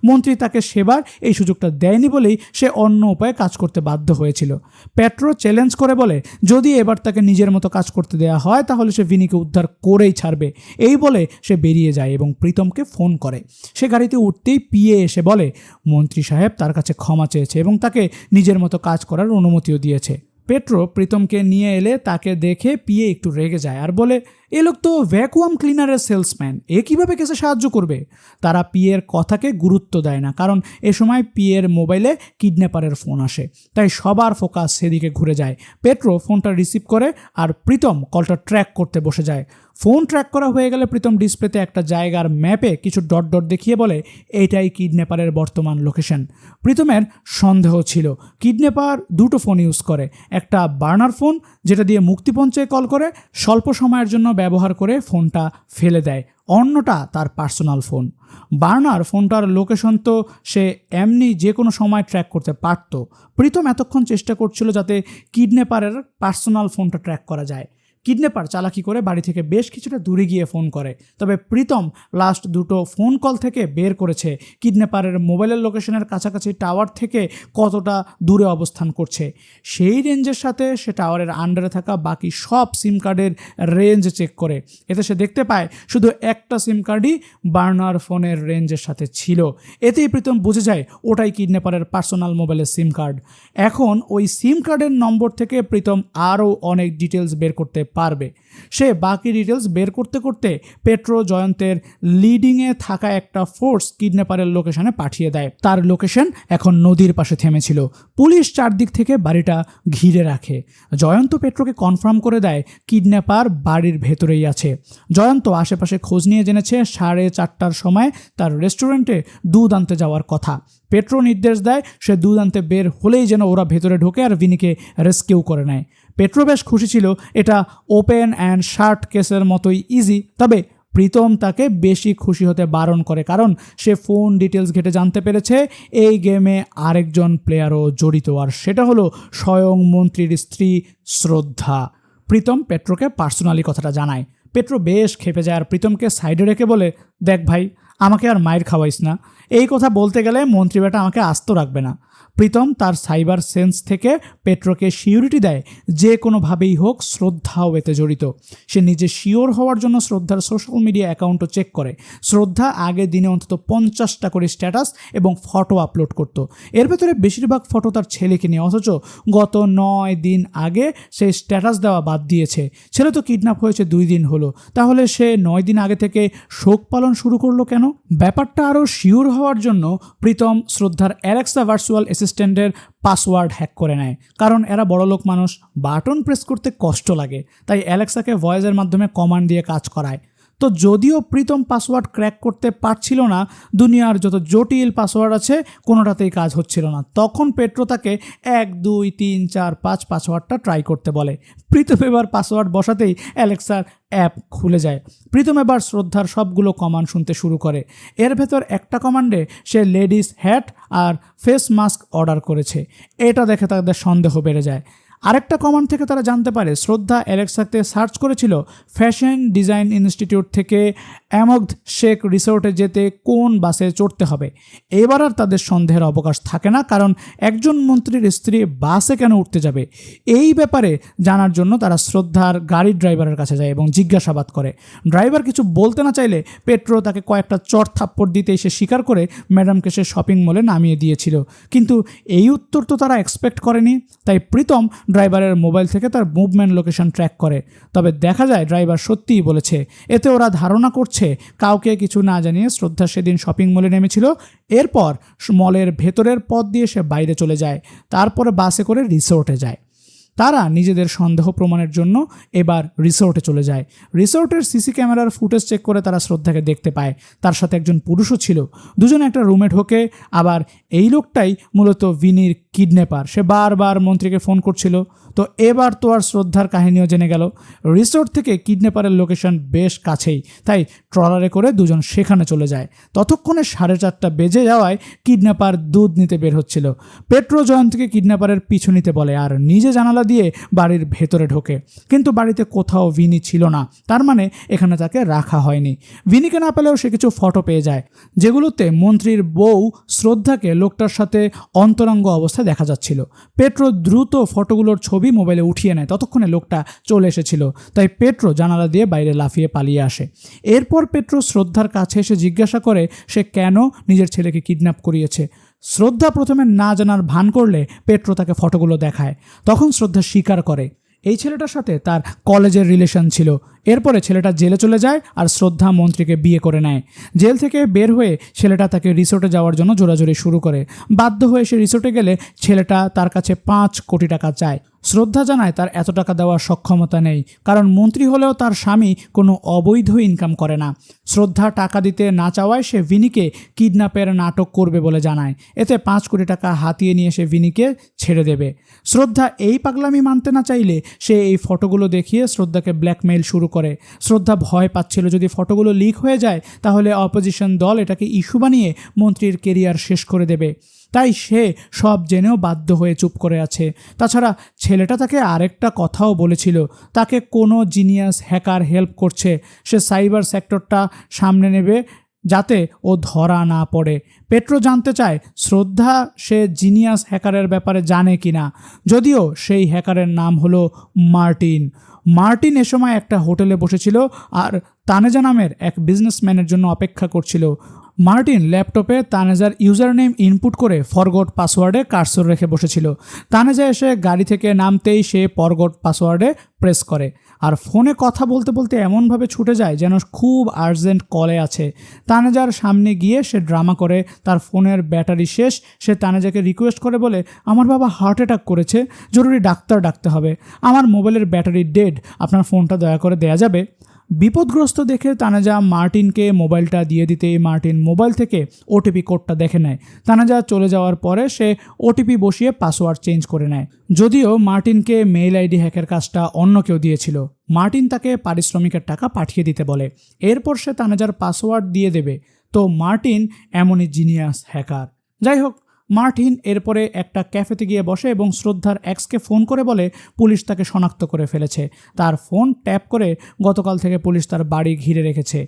মন্ত্রী তাকে সেবার এই সুযোগটা দেয়নি বলেই সে অন্য উপায়ে কাজ করতে বাধ্য হয়েছিল। পেট্রো চ্যালেঞ্জ করে বলে যদি এবার তাকে নিজের মতো কাজ করতে দেওয়া হয় তাহলে সে ভিনিকে উদ্ধার করেই ছাড়বে। এই বলে সে বেরিয়ে যায় এবং প্রীতমকে ফোন করে। সে গাড়িতে উঠতেই পিএ এসে বলে মন্ত্রী সাহেব তার কাছে ক্ষমা চেয়েছে এবং তাকে নিজের মতো কাজ করার অনুমতিও দিয়েছে। পেট্রো প্রীতমকে নিয়ে এলে তাকে দেখে পিএ একটু রেগে যায় আর বলে এ লোক তো ভ্যাকুয়াম ক্লিনারের সেলসম্যান, এ কীভাবে কেসে সাহায্য করবে। তারা পিএর কথাকে গুরুত্ব দেয় না, কারণ এ সময় পিএর মোবাইলে কিডন্যাপারের ফোন আসে, তাই সবার ফোকাস সেদিকে ঘুরে যায়। পেট্রো ফোনটা রিসিভ করে আর প্রীতম কলটা ট্র্যাক করতে বসে যায়। ফোন ট্র্যাক করা হয়ে গেলে প্রীতম ডিসপ্লেতে একটা জায়গার ম্যাপে কিছু ডট ডট দেখিয়ে বলে এইটাই কিডন্যাপারের বর্তমান লোকেশন। প্রীতমের সন্দেহ ছিল কিডন্যাপার 2টো ফোন ইউজ করে, একটা বার্নার ফোন যেটা দিয়ে মুক্তিপণ চেয়ে কল করে, স্বল্প সময়ের জন্য ব্যবহার করে ফোনটা ফেলে দেয়, অন্যটা তার পার্সোনাল ফোন। বার্নার ফোনটার লোকেশন তো সে এমনি যে কোনো সময় ট্র্যাক করতে পারত। প্রীতম এতক্ষণ চেষ্টা করছিল যাতে কিডন্যাপারের পার্সোনাল ফোনটা ট্র্যাক করা যায়। কিডন্যাপার চালাকি করে বাড়ি থেকে বেশ কিছুটা দূরে গিয়ে ফোন করে, তবে প্রীতম লাস্ট দুটো ফোন কল থেকে বের করেছে কিডন্যাপারের মোবাইলের লোকেশনের কাছাকাছি টাওয়ার থেকে কতটা দূরে অবস্থান করছে। সেই রেঞ্জের সাথে সে টাওয়ারের আন্ডারে থাকা বাকি সব সিম কার্ডের রেঞ্জ চেক করে। এতে সে দেখতে পায় শুধু একটা সিম কার্ডই বার্নার ফোনের রেঞ্জের সাথে ছিল। এতেই প্রীতম বুঝে যায় ওটাই কিডন্যাপারের পার্সোনাল মোবাইলের সিম কার্ড। এখন ওই সিম কার্ডের নম্বর থেকে প্রীতম আরও অনেক ডিটেলস বের করতে পারবে। সে বাকি ডিটেলস বের করতে করতে পেট্রো জয়ন্তের লিডিংয়ে থাকা একটা ফোর্স কিডন্যাপারের লোকেশনে পাঠিয়ে দেয়। তার লোকেশন এখন নদীর পাশে থেমেছিল। পুলিশ চারদিক থেকে বাড়িটা ঘিরে রাখে। জয়ন্ত পেট্রোকে কনফার্ম করে দেয় কিডন্যাপার বাড়ির ভেতরেই আছে। জয়ন্ত আশেপাশে খোঁজ নিয়ে জেনেছে 4:30টার সময় তার রেস্টুরেন্টে দুধ আনতে যাওয়ার কথা। পেট্রো নির্দেশ দেয় সে দুধ আনতে বের হলেই যেন ওরা ভেতরে ঢোকে আর ভিনিকে রেস্কিউ করে নেয়। পেট্রো বেশ খুশি ছিল, এটা ওপেন অ্যান্ড শার্ট কেসের মতোই ইজি। তবে প্রীতম তাকে বেশি খুশি হতে বারণ করে, কারণ সে ফোন ডিটেলস ঘেটে জানতে পেরেছে এই গেমে আরেকজন প্লেয়ারও জড়িত, আর সেটা হলো স্বয়ং মন্ত্রীর স্ত্রী শ্রদ্ধা। প্রীতম পেট্রোকে পার্সোনালি কথাটা জানায়। পেট্রো বেশ ক্ষেপে যায় আর প্রীতমকে সাইডে রেখে বলে, দেখ ভাই, আমাকে আর মায়ের খাওয়াইস না, এই কথা বলতে গেলে মন্ত্রী বেটা আমাকে আস্ত রাখবে না। প্রীতম তার সাইবার সেন্স থেকে পেট্রোকে সিউরিটি দেয় যে কোনোভাবেই হোক শ্রদ্ধাও এতে জড়িত। সে নিজে শিওর হওয়ার জন্য শ্রদ্ধার সোশ্যাল মিডিয়া অ্যাকাউন্টও চেক করে। শ্রদ্ধা আগে দিনে অন্তত 50টা করে স্ট্যাটাস এবং ফটো আপলোড করত। এর ভেতরে বেশিরভাগ ফটো তার ছেলেকে নিয়ে, অথচ গত 9 দিন আগে সে স্ট্যাটাস দেওয়া বাদ দিয়েছে। ছেলে তো কিডন্যাপ হয়েছে 2 দিন হলো, তাহলে সে 9 দিন আগে থেকে শোক পালন শুরু করলো কেন? ব্যাপারটা আরও শিওর হওয়ার জন্য প্রীতম শ্রদ্ধার অ্যালেক্সা ভার্চুয়াল অ্যাসিস্ট্যান্টের পাসওয়ার্ড হ্যাক করে নেয়, কারণ এরা বড়লোক মানুষ, বাটন প্রেস করতে কষ্ট লাগে, তাই অ্যালেক্সাকে ভয়েসের মাধ্যমে কমান্ড দিয়ে কাজ করায়। তো যদিও প্রীতম পাসওয়ার্ড ক্র্যাক করতে পারছিল না, দুনিয়ার যত জটিল পাসওয়ার্ড আছে কোনোটাতেই কাজ হচ্ছিল না, তখন পেট্রো তাকে 1 2 3 4 5 পাসওয়ার্ডটা ট্রাই করতে বলে। প্রীতম এবার পাসওয়ার্ড বসাতেই অ্যালেক্সার অ্যাপ খুলে যায়। প্রীতম এবার শ্রদ্ধার সবগুলো কমান্ড শুনতে শুরু করে। এর ভেতর একটা কমান্ডে সে লেডিস হ্যাট আর ফেস মাস্ক অর্ডার করেছে। এটা দেখে তাদের সন্দেহ বেড়ে যায়। আরেকটা কমান্ড থেকে তারা জানতে পারে শ্রদ্ধা অ্যালেক্সাতে সার্চ করেছিল ফ্যাশন ডিজাইন ইনস্টিটিউট থেকে অ্যামগধ শেখ রিসোর্টে যেতে কোন বাসে চড়তে হবে। এবার আর তাদের সন্দেহের অবকাশ থাকে না, কারণ একজন মন্ত্রীর স্ত্রী বাসে কেন উঠতে যাবে। এই ব্যাপারে জানার জন্য তারা শ্রদ্ধার গাড়ির ড্রাইভারের কাছে যায় এবং জিজ্ঞাসাবাদ করে। ড্রাইভার কিছু বলতে না চাইলে পেট্রো তাকে কয়েকটা চড় থাপ্পড় দিতেই সে স্বীকার করে ম্যাডামকে সে শপিং মলে নামিয়ে দিয়েছিল। কিন্তু এই উত্তর তো তারা এক্সপেক্ট করেনি, তাই প্রীতম ড্রাইভারের মোবাইল থেকে তার মুভমেন্ট লোকেশন ট্র্যাক করে। তবে দেখা যায় ড্রাইভার সত্যিই বলেছে। এতে ওরা ধারণা করছে কাউকে কিছু না জানিয়ে শ্রদ্ধা সেদিন শপিং মলে নেমেছিল। এরপর মলের ভেতরের পথ দিয়ে সে বাইরে চলে যায়, তারপরে বাসে করে রিসোর্টে যায়। তারা নিজেদের সন্দেহ প্রমাণের জন্য এবার রিসোর্টে চলে যায়। রিসোর্টের সিসি ক্যামেরার ফুটেজ চেক করে তারা শ্রদ্ধাকে দেখতে পায়, তার সাথে একজন পুরুষও ছিল। দুজনে একটা রুমে ঢোকে। আবার এই লোকটাই মূলত ভিনির কিডন্যাপার। সে বারবার মন্ত্রীকে ফোন করছিল। তো এবার তো আর শ্রদ্ধার কাহিনীও জেনে গেল। রিসোর্ট থেকে কিডন্যাপারের লোকেশন বেশ কাছেই, তাই ট্রলারে করে দুজন সেখানে চলে যায়। ততক্ষণে 4:30 বেজে যাওয়ায় কিডন্যাপার দুধ নিতে বের হচ্ছিল। পেট্রো জয়ন্তকে কিডন্যাপারের পিছু নিতে বলে আর নিজে জানালা দিয়ে বাড়ির ভেতরে ঢোকে। কিন্তু বাড়িতে কোথাও ভিনি ছিল না, তার মানে এখানে তাকে রাখা হয়নি। ভিনিকে না পেলেও সে কিছু ফটো পেয়ে যায়, যেগুলোতে মন্ত্রীর বউ শ্রদ্ধাকে লোকটার সাথে অন্তরঙ্গ অবস্থায় দেখা যাচ্ছিল। পেট্রো দ্রুত ফটোগুলোর ছবি মোবাইলে উঠিয়ে নেয়। ততক্ষণে লোকটা চলে এসেছিল, তাই পেট্রো জানালা দিয়ে বাইরে লাফিয়ে পালিয়ে আসে। এরপর পেট্রো শ্রদ্ধার কাছে এসে জিজ্ঞাসা করে সে কেন নিজের ছেলেকে কিডন্যাপ করিয়েছে। শ্রদ্ধা প্রথমে না জানার ভান করলে পেট্রো তাকে ফটোগুলো দেখায়। তখন শ্রদ্ধা স্বীকার করে এই ছেলেটার সাথে তার কলেজের রিলেশন ছিল। এরপরে ছেলেটা জেলে চলে যায় আর শ্রদ্ধা মন্ত্রীকে বিয়ে করে নেয়। জেল থেকে বের হয়ে ছেলেটা তাকে রিসোর্টে যাওয়ার জন্য জোরাজোরি শুরু করে। বাধ্য হয়ে সে রিসোর্টে গেলে ছেলেটা তার কাছে 5 কোটি টাকা চায়। শ্রদ্ধা জানায় তার এত টাকা দেওয়ার সক্ষমতা নেই, কারণ মন্ত্রী হলেও তার স্বামী কোনো অবৈধ ইনকাম করে না। শ্রদ্ধা টাকা দিতে না চাওয়ায় সে ভিনিকে কিডন্যাপের নাটক করবে বলে জানায়। এতে 5 কোটি টাকা হাতিয়ে নিয়ে সে ভিনিকে ছেড়ে দেবে। শ্রদ্ধা এই পাগলামি মানতে না চাইলে সে এই ফটোগুলো দেখিয়ে শ্রদ্ধাকে ব্ল্যাকমেইল শুরু করে। শ্রদ্ধা ভয় পাচ্ছিল যদি ফটোগুলো লিক হয়ে যায় তাহলে অপোজিশন দল এটাকে ইস্যু বানিয়ে মন্ত্রীর কেরিয়ার শেষ করে দেবে। তাই সে সব জেনেও বাধ্য হয়ে চুপ করে আছে। তাছাড়া ছেলেটা তাকে আরেকটা কথাও বলেছিল, তাকে কোনো জিনিয়াস হ্যাকার হেল্প করছে, সে সাইবার সেক্টরটা সামনে নেবে যাতে ও ধরা না পড়ে। পেট্রো জানতে চায় শ্রদ্ধা সে জিনিয়াস হ্যাকারের ব্যাপারে জানে কিনা, যদিও সেই হ্যাকারের নাম হলো মার্টিন। মার্টিন এ সময় একটা হোটেলে বসেছিল আর তানেজা নামের এক বিজনেসম্যানের জন্য অপেক্ষা করছিল। মার্টিন ল্যাপটপে তানেজার ইউজার নেম ইনপুট করে ফরগট পাসওয়ার্ডে কার্সর রেখে বসেছিল। তানেজা এসে গাড়ি থেকে নামতেই সে ফরগট পাসওয়ার্ডে প্রেস করে আর ফোনে কথা বলতে বলতে এমনভাবে ছুটে যায় যেন খুব আর্জেন্ট কলে আছে। তানেজার সামনে গিয়ে সে ড্রামা করে তার ফোনের ব্যাটারি শেষ। সে তানেজাকে রিকোয়েস্ট করে বলে, আমার বাবা হার্ট অ্যাটাক করেছে, জরুরি ডাক্তার ডাকতে হবে, আমার মোবাইলের ব্যাটারি ডেড, আপনার ফোনটা দয়া করে দেয়া যাবে? বিপদগ্রস্ত দেখে তানেজা মার্টিনকে মোবাইলটা দিয়ে দিতেই মার্টিন মোবাইল থেকে ওটিপি কোডটা দেখে নেয়। তানেজা চলে যাওয়ার পরে সে ওটিপি বসিয়ে পাসওয়ার্ড চেঞ্জ করে নেয়। যদিও মার্টিনকে মেইল আইডি হ্যাকের কাজটা অন্য কেউ দিয়েছিল। মার্টিন তাকে পারিশ্রমিকের টাকা পাঠিয়ে দিতে বলে, এরপর সে তানেজার পাসওয়ার্ড দিয়ে দেবে। তো মার্টিন এমনই জিনিয়াস হ্যাকার। যাই হোক, মার্টিন এরপরে একটা ক্যাফেতে গিয়ে বসে এবং শ্রদ্ধার এক্সকে ফোন করে বলে পুলিশ তাকে শনাক্ত করে ফেলেছে। তার ফোন ট্যাপ করে গতকাল থেকে পুলিশ তার বাড়ি ঘিরে রেখেছে।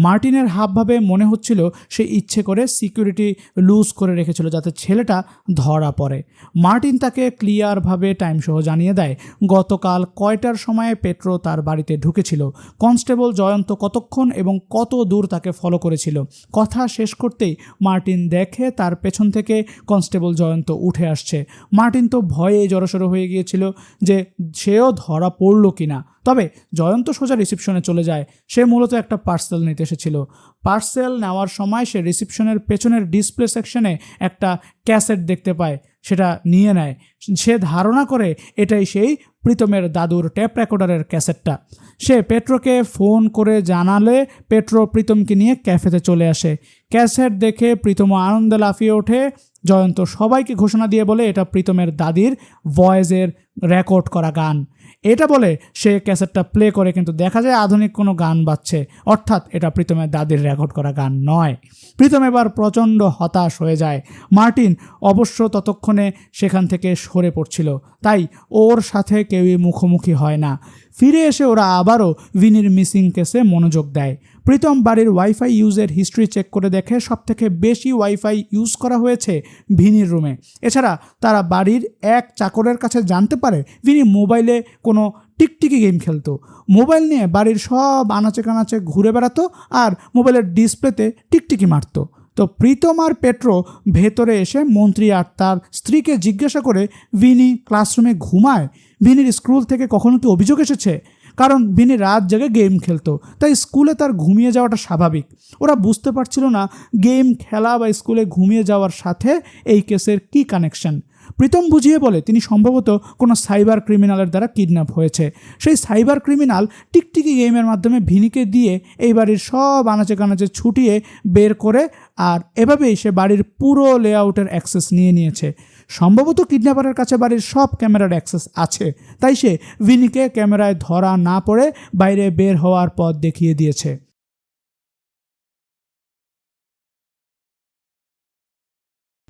মার্টিনের হাবভাবে মনে হচ্ছিল সে ইচ্ছে করে সিকিউরিটি লুজ করে রেখেছিল যাতে ছেলেটা ধরা পড়ে। মার্টিন তাকে ক্লিয়ারভাবে টাইম সহ জানিয়ে দেয় গতকাল কয়টার সময় পেট্রো তার বাড়িতে ঢুকেছিল, কনস্টেবল জয়ন্ত কতক্ষণ এবং কত দূর তাকে ফলো করেছিল। কথা শেষ করতেই মার্টিন দেখে তার পেছন থেকে কনস্টেবল জয়ন্ত উঠে আসছে। মার্টিন তো ভয়ে জড়সড় হয়ে গিয়েছিল যে সেও ধরা পড়ল কিনা। তবে জয়ন্ত সোজা রিসিপশনে চলে যায়। সে মূলত একটা পার্সেল নিতে এসেছিল। পার্সেল নেওয়ার সময় সে রিসিপশনের পেছনের ডিসপ্লে সেকশনে একটা ক্যাসেট দেখতে পায়, সেটা নিয়ে নেয়। সে ধারণা করে এটাই সেই প্রীতমের দাদুর ট্যাপ রেকর্ডারের ক্যাসেটটা। সে পেট্রোকে ফোন করে জানালে পেট্রো প্রীতমকে নিয়ে ক্যাফেতে চলে আসে। ক্যাসেট দেখে প্রীতম আনন্দে লাফিয়ে ওঠে। জয়ন্ত সবাইকে ঘোষণা দিয়ে বলে এটা প্রীতমের দাদির ভয়েসের রেকর্ড করা গান। এটা বলে সে ক্যাসেটটা প্লে করে, কিন্তু দেখা যায় আধুনিক কোনো গান বাজছে, অর্থাৎ এটা প্রীতমের দাদির রেকর্ড করা গান নয়। প্রীতম এবার প্রচণ্ড হতাশ হয়ে যায়। মার্টিন অবশ্য ততক্ষণে সেখান থেকে সরে পড়ছিল, তাই ওর সাথে কেউই মুখোমুখি হয় না। ফিরে এসে ওরা আবারও ভিনির মিসিং কেসে মনোযোগ দেয়। প্রীতম বাড়ির ওয়াইফাই ইউজের হিস্ট্রি চেক করে দেখে সবথেকে বেশি ওয়াইফাই ইউজ করা হয়েছে ভিনির রুমে। এছাড়া তারা বাড়ির এক চাকরের কাছে জানতে পারে ভিনি মোবাইলে কোনো টিকটিকি গেম খেলতো। মোবাইল নিয়ে বাড়ির সব আনাচে কানাচে ঘুরে বেড়াতো আর মোবাইলের ডিসপ্লেতে টিকটিকি মারতো। তো প্রীতম আর পেট্রো ভেতরে এসে মন্ত্রী আর তার স্ত্রীকে জিজ্ঞাসা করে ভিনি ক্লাসরুমে ঘুমায়, ভিনির স্কুল থেকে কখনো কি অভিযোগ এসেছে? কারণ ভিনি রাত জেগে গেম খেলতো, তাই স্কুলে তার ঘুমিয়ে যাওয়াটা স্বাভাবিক। ওরা বুঝতে পারছিল না গেম খেলা বা স্কুলে ঘুমিয়ে যাওয়ার সাথে এই কেসের কী কানেকশন। প্রীতম বুঝিয়ে বলে তিনি সম্ভবত কোনো সাইবার ক্রিমিনালের দ্বারা কিডন্যাপ হয়েছে। সেই সাইবার ক্রিমিনাল টিকটিকি গেমের মাধ্যমে ভিনিকে দিয়ে এই বাড়ির সব আনাচে কানাচে ছুটিয়ে বের করে, আর এভাবেই সে বাড়ির পুরো লেআউটের অ্যাক্সেস নিয়ে নিয়েছে। সম্ভবত কিডন্যাপারের কাছে বাড়ির সব ক্যামেরার অ্যাক্সেস আছে, তাই সে ভিনিকে ক্যামেরায় ধরা না পড়ে বাইরে বের হওয়ার পথ দেখিয়ে দিয়েছে।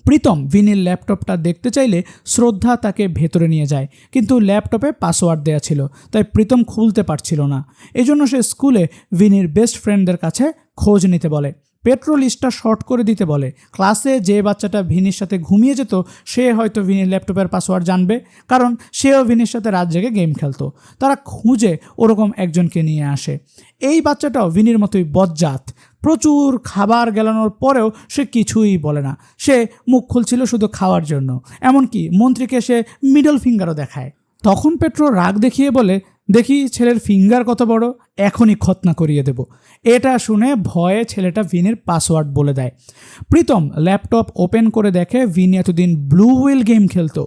প্রীতম ভিনির ল্যাপটপটা দেখতে চাইলে শ্রদ্ধা তাকে ভেতরে নিয়ে যায়, কিন্তু ল্যাপটপে পাসওয়ার্ড দেওয়া ছিল, তাই প্রীতম খুলতে পারছিল না। এজন্য সে স্কুলে ভিনির বেস্ট ফ্রেন্ডদের কাছে খোঁজ নিতে বলে। পেট্রো লিস্টটা শর্ট করে দিতে বলে। ক্লাসে যে বাচ্চাটা ভিনির সাথে ঘুমিয়ে যেত সে হয়তো ভিনির ল্যাপটপের পাসওয়ার্ড জানবে, কারণ সেও ভিনির সাথে রাত জেগে গেম খেলতো। তারা খুঁজে ওরকম একজনকে নিয়ে আসে। এই বাচ্চাটাও ভিনির মতোই বজ্জাত। প্রচুর খাবার গেলানোর পরেও সে কিছুই বলে না। সে মুখ খুলছিল শুধু খাওয়ার জন্য, এমনকি মন্ত্রীকে সে মিডল ফিঙ্গারও দেখায়। তখন পেট্রো রাগ দেখিয়ে বলে, দেখি ছেলের ফিঙ্গার কত বড়, এখনই খতনা করিয়ে দেব। এটা শুনে ভয়ে ছেলেটা ভিনির পাসওয়ার্ড বলে দেয়। প্রীতম ল্যাপটপ ওপেন করে দেখে ভিনি এতদিন ব্লু হুইল গেম খেলতো।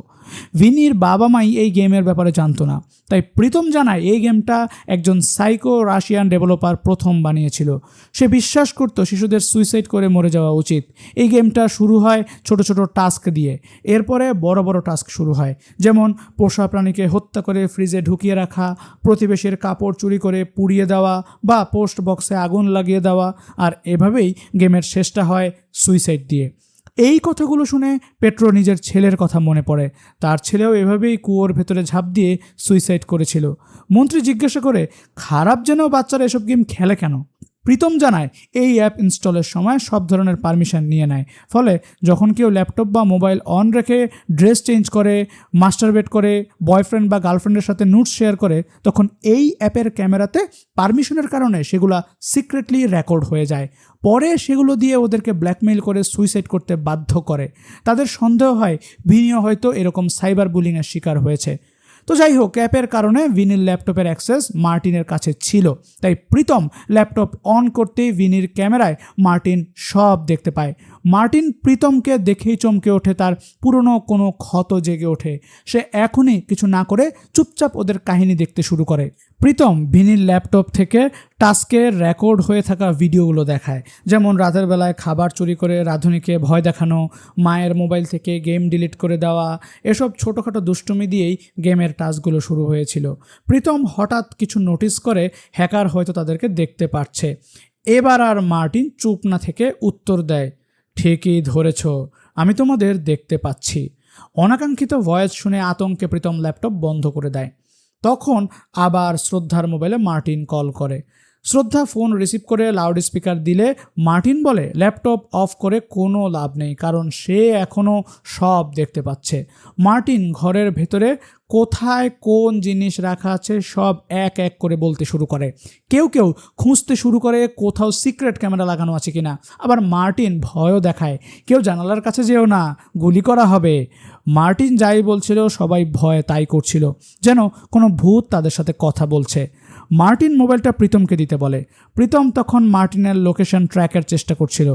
ভিনির বাবা মাই এই গেমের ব্যাপারে জানতো না, তাই প্রীতম জানায় এই গেমটা একজন সাইকো রাশিয়ান ডেভেলপার প্রথম বানিয়েছিল। সে বিশ্বাস করতো শিশুদের সুইসাইড করে মরে যাওয়া উচিত। এই গেমটা শুরু হয় ছোট ছোট টাস্ক দিয়ে, এরপরে বড় বড় টাস্ক শুরু হয়, যেমন পোষা প্রাণীকে হত্যা করে ফ্রিজে ঢুকিয়ে রাখা, প্রতিবেশীর কাপড় চুরি করে পুড়িয়ে দেওয়া বা পোস্ট বক্সে আগুন লাগিয়ে দেওয়া, আর এভাবেই গেমের শেষটা হয় সুইসাইড দিয়ে। এই কথাগুলো শুনে পেট্রো নিজের ছেলের কথা মনে পড়ে। তার ছেলেও এভাবেই কুয়োর ভেতরে ঝাঁপ দিয়ে সুইসাইড করেছিল। মন্ত্রী জিজ্ঞাসা করে, খারাপ যেন বাচ্চারা এসব গেম খেলে কেন? প্রীতম জানায়, এই অ্যাপ ইনস্টলের সময় সব ধরনের পারমিশন নিয়ে নেয়, ফলে যখন কেউ ল্যাপটপ বা মোবাইল অন রেখে ড্রেস চেঞ্জ করে, মাস্টারবেট করে, বয়ফ্রেন্ড বা গার্লফ্রেন্ডের সাথে নোটস শেয়ার করে, তখন এই অ্যাপের ক্যামেরাতে পারমিশনের কারণে সেগুলো সিক্রেটলি রেকর্ড হয়ে যায়। পরে সেগুলো দিয়ে ওদেরকে ব্ল্যাকমেইল করে সুইসাইড করতে বাধ্য করে। তাদের সন্দেহ হয় ভিনিও হয়তো এরকম সাইবার বুলিংয়ের শিকার হয়েছে। তো যাই হোক, অ্যাপের কারণে ভিনির ল্যাপটপের অ্যাক্সেস মার্টিনের কাছে ছিল, তাই প্রীতম ল্যাপটপ অন করতেই ভিনির ক্যামেরায় মার্টিন সব দেখতে পায়। মার্টিন প্রীতমকে দেখেই চমকে ওঠে, তার পুরনো কোনো ক্ষত জেগে ওঠে। সে এখনই কিছু না করে চুপচাপ ওদের কাহিনী দেখতে শুরু করে। প্রীতম ভিনির ল্যাপটপ থেকে টাস্কে রেকর্ড হয়ে থাকা ভিডিওগুলো দেখায়, যেমন রাতের বেলায় খাবার চুরি করে রাঁধুনিকে ভয় দেখানো, মায়ের মোবাইল থেকে গেম ডিলিট করে দেওয়া। এসব ছোটোখাটো দুষ্টুমি দিয়েই গেমের টাস্কগুলো শুরু হয়েছিল। প্রীতম হঠাৎ কিছু নোটিস করে হ্যাকার হয়তো তাদেরকে দেখতে পাচ্ছে। এবার আর মার্টিন চুপ না থেকে উত্তর দেয়, ঠিকই ধরেছ, আমি তোমাদের দেখতে পাচ্ছি। অনাকাঙ্ক্ষিত ভয়েস শুনে আতঙ্কে প্রীতম ল্যাপটপ বন্ধ করে দেয়। তখন আবার শ্রদ্ধার মোবাইলে মার্টিন কল করে। শ্রদ্ধা ফোন রিসিভ করে লাউড স্পিকার দিলে মার্টিন বলে, ল্যাপটপ অফ করে কোনো লাভ নেই, কারণ সে এখনও সব দেখতে পাচ্ছে। মার্টিন ঘরের ভেতরে কোথায় কোন জিনিস রাখা আছে সব এক এক করে বলতে শুরু করে। কেউ কেউ খুঁজতে শুরু করে কোথাও সিক্রেট ক্যামেরা লাগানো আছে কিনা। আবার মার্টিন ভয়ও দেখায়, কেউ জানালার কাছে যেও না, গুলি করা হবে। মার্টিন যাই বলছিল সবাই ভয়ে তাই করছিল, যেন কোনো ভূত তাদের সাথে কথা বলছে। মার্টিন মোবাইলটা প্রীতমকে দিতে বলে। প্রীতম তখন মার্টিনের লোকেশন ট্র্যাকের চেষ্টা করছিল।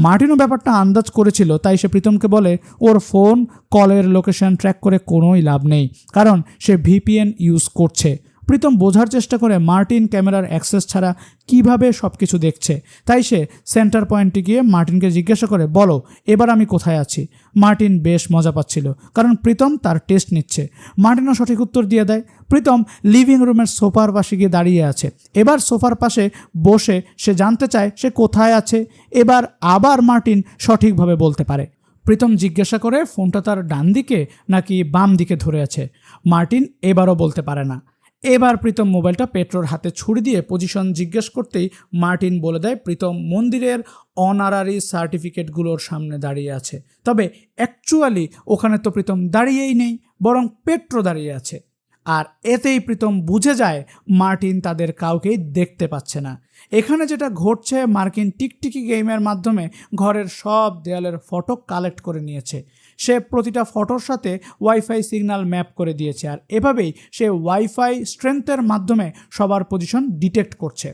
মার্টিনও ব্যাপারটা আন্দাজ করেছিল, তাই সে প্রীতমকে বলে, ওর ফোন কলের লোকেশন ট্র্যাক করে কোনোই লাভ নেই, কারণ সে ভিপিএন ইউজ করছে। প্রীতম বোঝার চেষ্টা করে মার্টিন ক্যামেরার অ্যাক্সেস ছাড়া কিভাবে সব কিছু দেখছে, তাই সে সেন্টার পয়েন্টে গিয়ে মার্টিনকে জিজ্ঞাসা করে, বলো এবার আমি কোথায় আছি। মার্টিন বেশ মজা পাচ্ছিল, কারণ প্রীতম তার টেস্ট নিচ্ছে। মার্টিনও সঠিক উত্তর দিয়ে দেয়। প্রীতম লিভিং রুমের সোফার পাশে গিয়ে দাঁড়িয়ে আছে। এবার সোফার পাশে বসে সে জানতে চায় সে কোথায় আছে। এবার আবার মার্টিন সঠিকভাবে বলতে পারে। প্রীতম জিজ্ঞাসা করে ফোনটা তার ডান দিকে নাকি বাম দিকে ধরে আছে। মার্টিন এবারও বলতে পারে না। এবার প্রীতম মোবাইলটা পেট্রোর হাতে ছুরি দিয়ে পজিশন জিজ্ঞেস করতেই মার্টিন বলে দেয় প্রীতম মন্দিরের অনারারি সার্টিফিকেটগুলোর সামনে দাঁড়িয়ে আছে। তবে অ্যাকচুয়ালি ওখানে তো প্রীতম দাঁড়িয়েই নেই, বরং পেট্রো দাঁড়িয়ে আছে। আর এতেই প্রীতম বুঝে যায় মার্টিন তাদের কাউকেই দেখতে পাচ্ছে না। এখানে যেটা ঘটছে, মার্টিন টিকটিকি গেমের মাধ্যমে ঘরের সব দেয়ালের ফটো কালেক্ট করে নিয়েছে। সে প্রতিটা ফটোর সাথে ওয়াইফাই সিগন্যাল ম্যাপ করে দিয়েছে, আর এভাবেই সে ওয়াইফাই স্ট্রেংথের মাধ্যমে সবার পজিশন ডিটেক্ট করছে।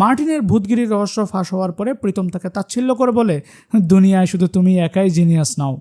মার্টিনের ভূতগিরির রহস্য ফাঁস হওয়ার পরে প্রীতম তাকে তাচ্ছিল্য করে বলে, দুনিয়ায় শুধু তুমি একাই জিনিয়াস নাও।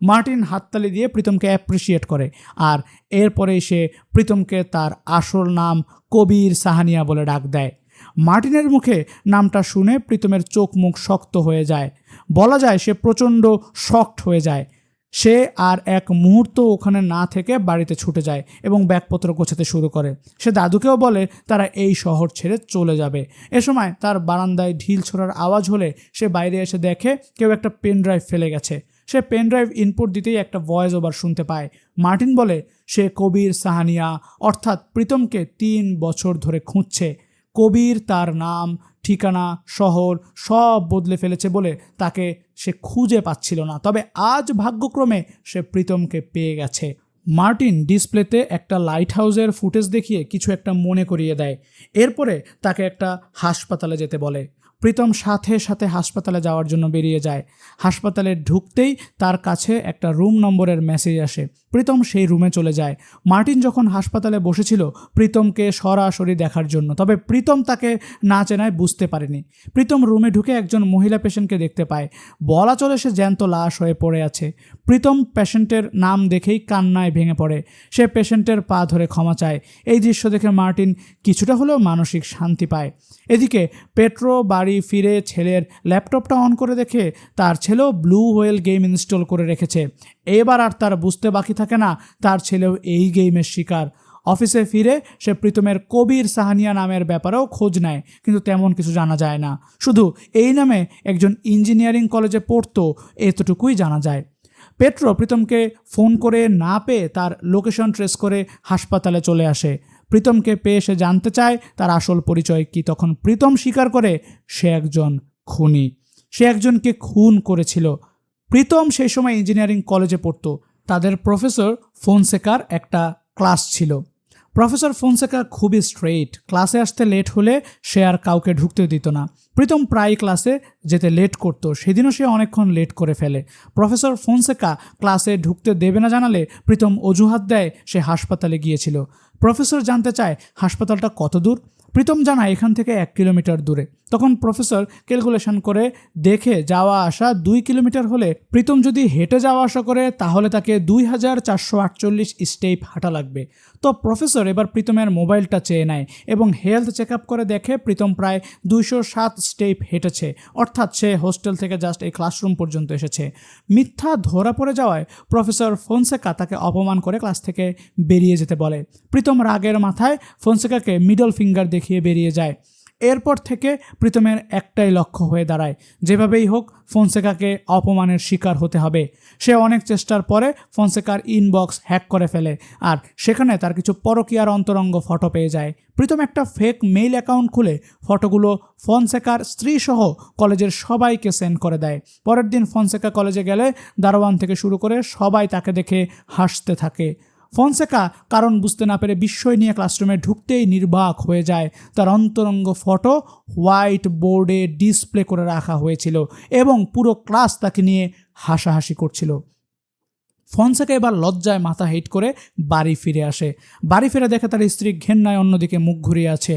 মার্টিন হাততালি দিয়ে প্রীতমকে অ্যাপ্রিসিয়েট করে, আর এরপরেই সে প্রীতমকে তার আসল নাম কবির সাহানিয়া বলে ডাক দেয়। মার্টিনের মুখে নামটা শুনে প্রীতমের চোখ মুখ শক্ত হয়ে যায়। বলা যায় সে প্রচণ্ড শকড হয়ে যায়। সে আর এক মুহূর্ত ওখানে না থেকে বাড়িতে ছুটে যায় এবং ব্যাগপত্র গোছাতে শুরু করে। সে দাদুকেও বলে তারা এই শহর ছেড়ে চলে যাবে। এ সময় তার বারান্দায় ঢিল ছোড়ার আওয়াজ হলে সে বাইরে এসে দেখে কেউ একটা পেন ড্রাইভ ফেলে গেছে। সে পেন ড্রাইভ ইনপুট দিতেই একটা ভয়েস ওভার শুনতে পায়। মার্টিন বলে সে কবির সাহানিয়া অর্থাৎ প্রীতমকে 3 বছর ধরে খুঁজছে। কবির তার নাম, ঠিকানা, শহর সব বদলে ফেলেছে বলে তাকে সে খুঁজে পাচ্ছিল না। তবে আজ ভাগ্যক্রমে সে প্রীতমকে পেয়ে গেছে। মার্টিন ডিসপ্লেতে একটা লাইট হাউসের ফুটেজ দেখিয়ে কিছু একটা মনে করিয়ে দেয়। এরপরে তাকে একটা হাসপাতালে যেতে বলে। প্রীতম সাথে সাথে হাসপাতালে যাওয়ার জন্য বেরিয়ে যায়। হাসপাতালে ঢুকতেই তার কাছে একটা রুম নম্বরের মেসেজ আসে। প্রীতম সেই রুমে চলে যায়। মার্টিন যখন হাসপাতালে বসেছিল প্রীতমকে সরাসরি দেখার জন্য, তবে প্রীতম তাকে না চেনায় বুঝতে পারেনি। প্রীতম রুমে ঢুকে একজন মহিলা পেশেন্টকে দেখতে পায়। বলা চলে সে জ্যান্ত লাশ হয়ে পড়ে আছে। প্রীতম পেশেন্টের নাম দেখেই কান্নায় ভেঙে পড়ে। সে পেশেন্টের পা ধরে ক্ষমা চায়। এই দৃশ্য দেখে মার্টিন কিছুটা হলেও মানসিক শান্তি পায়। এদিকে পেট্রো বাড়ি ফিরে ছেলের ল্যাপটপটা অন করে দেখে তার ছেলেও ব্লু হোয়েল গেম ইনস্টল করে রেখেছে। এবার আর তার বুঝতে বাকি থাকে না তার ছেলেও এই গেমের শিকার। অফিসে ফিরে সে প্রীতমের কবির সাহানিয়া নামের ব্যাপারেও খোঁজ নেয়, কিন্তু তেমন কিছু জানা যায় না। শুধু এই নামে একজন ইঞ্জিনিয়ারিং কলেজে পড়তো এতটুকুই জানা যায়। পেট্রো প্রীতমকে ফোন করে না পেয়ে তার লোকেশন ট্রেস করে হাসপাতালে চলে আসে। প্রীতমকে পেয়ে সে জানতে চায় তার আসল পরিচয় কি। তখন প্রীতম স্বীকার করে সে একজন খুনি, সে একজনকে খুন করেছিল। প্রীতম সেই সময় ইঞ্জিনিয়ারিং কলেজে পড়তো। তাদের প্রফেসর ফোনসেকার একটা ক্লাস ছিল। প্রফেসর ফোনসেকা খুবই স্ট্রেইট, ক্লাসে আসতে লেট হলে সে আর কাউকে ঢুকতে দিত না। প্রীতম প্রায় ক্লাসে যেতে লেট করত, সেদিনও সে অনেকক্ষণ লেট করে ফেলে। প্রফেসর ফোনসেকা ক্লাসে ঢুকতে দেবে না জানালে প্রীতম অজুহাত দেয় সে হাসপাতালে গিয়েছিল। প্রফেসর জানতে চায় হাসপাতালটা কত দূর। প্রীতম জানায় এখান থেকে 1 কিলোমিটার দূরে। তখন প্রফেসর ক্যালকুলেশন করে দেখে যাওয়া আসা 2 কিলোমিটার হলে প্রীতম যদি হেঁটে যাওয়া আসা করে তাহলে তাকে 2448 স্টেপ হাঁটা লাগবে। তো প্রফেসর এবার প্রীতমের মোবাইলটা চেয়ে নেয় এবং হেলথ চেক আপ করে দেখে প্রীতম প্রায় 207 স্টেপ হেঁটেছে, অর্থাৎ সে হোস্টেল থেকে জাস্ট এই ক্লাসরুম পর্যন্ত এসেছে। মিথ্যা ধরা পড়ে যাওয়ায় প্রফেসর ফোনসেকা তাকে অপমান করে ক্লাস থেকে বেরিয়ে যেতে বলে। প্রীতম রাগের মাথায় ফোনসেকাকে মিডল ফিঙ্গার দেখিয়ে বেরিয়ে যায়। এরপর থেকে প্রীতমের একটাই লক্ষ্য হয়ে দাঁড়ায়, যেভাবেই হোক ফোনসেকাকে অপমানের শিকার হতে হবে। সে অনেক চেষ্টার পরে ফোনসেকার ইনবক্স হ্যাক করে ফেলে আর সেখানে তার কিছু পরকীয়ার অন্তরঙ্গ ফটো পেয়ে যায়। প্রীতম একটা ফেক মেইল অ্যাকাউন্ট খুলে ফটোগুলো ফোনসেকার স্ত্রীসহ কলেজের সবাইকে সেন্ড করে দেয়। পরের দিন ফোনসেকা কলেজে গেলে দারোয়ান থেকে শুরু করে সবাই তাকে দেখে হাসতে থাকে। ফোনসেকা কারণ বুঝতে না পেরে বিস্ময় নিয়ে ক্লাসরুমে ঢুকতেই নির্বাক হয়ে যায়। তার অন্তরঙ্গ ফটো হোয়াইট বোর্ডে ডিসপ্লে করে রাখা হয়েছিল এবং পুরো ক্লাস তাকে নিয়ে হাসাহাসি করছিল। ফোনসেকা এবার লজ্জায় মাথা হেঁট করে বাড়ি ফিরে আসে। বাড়ি ফিরে দেখে তার স্ত্রী ঘেন্নায় অন্যদিকে মুখ ঘুরিয়ে আছে।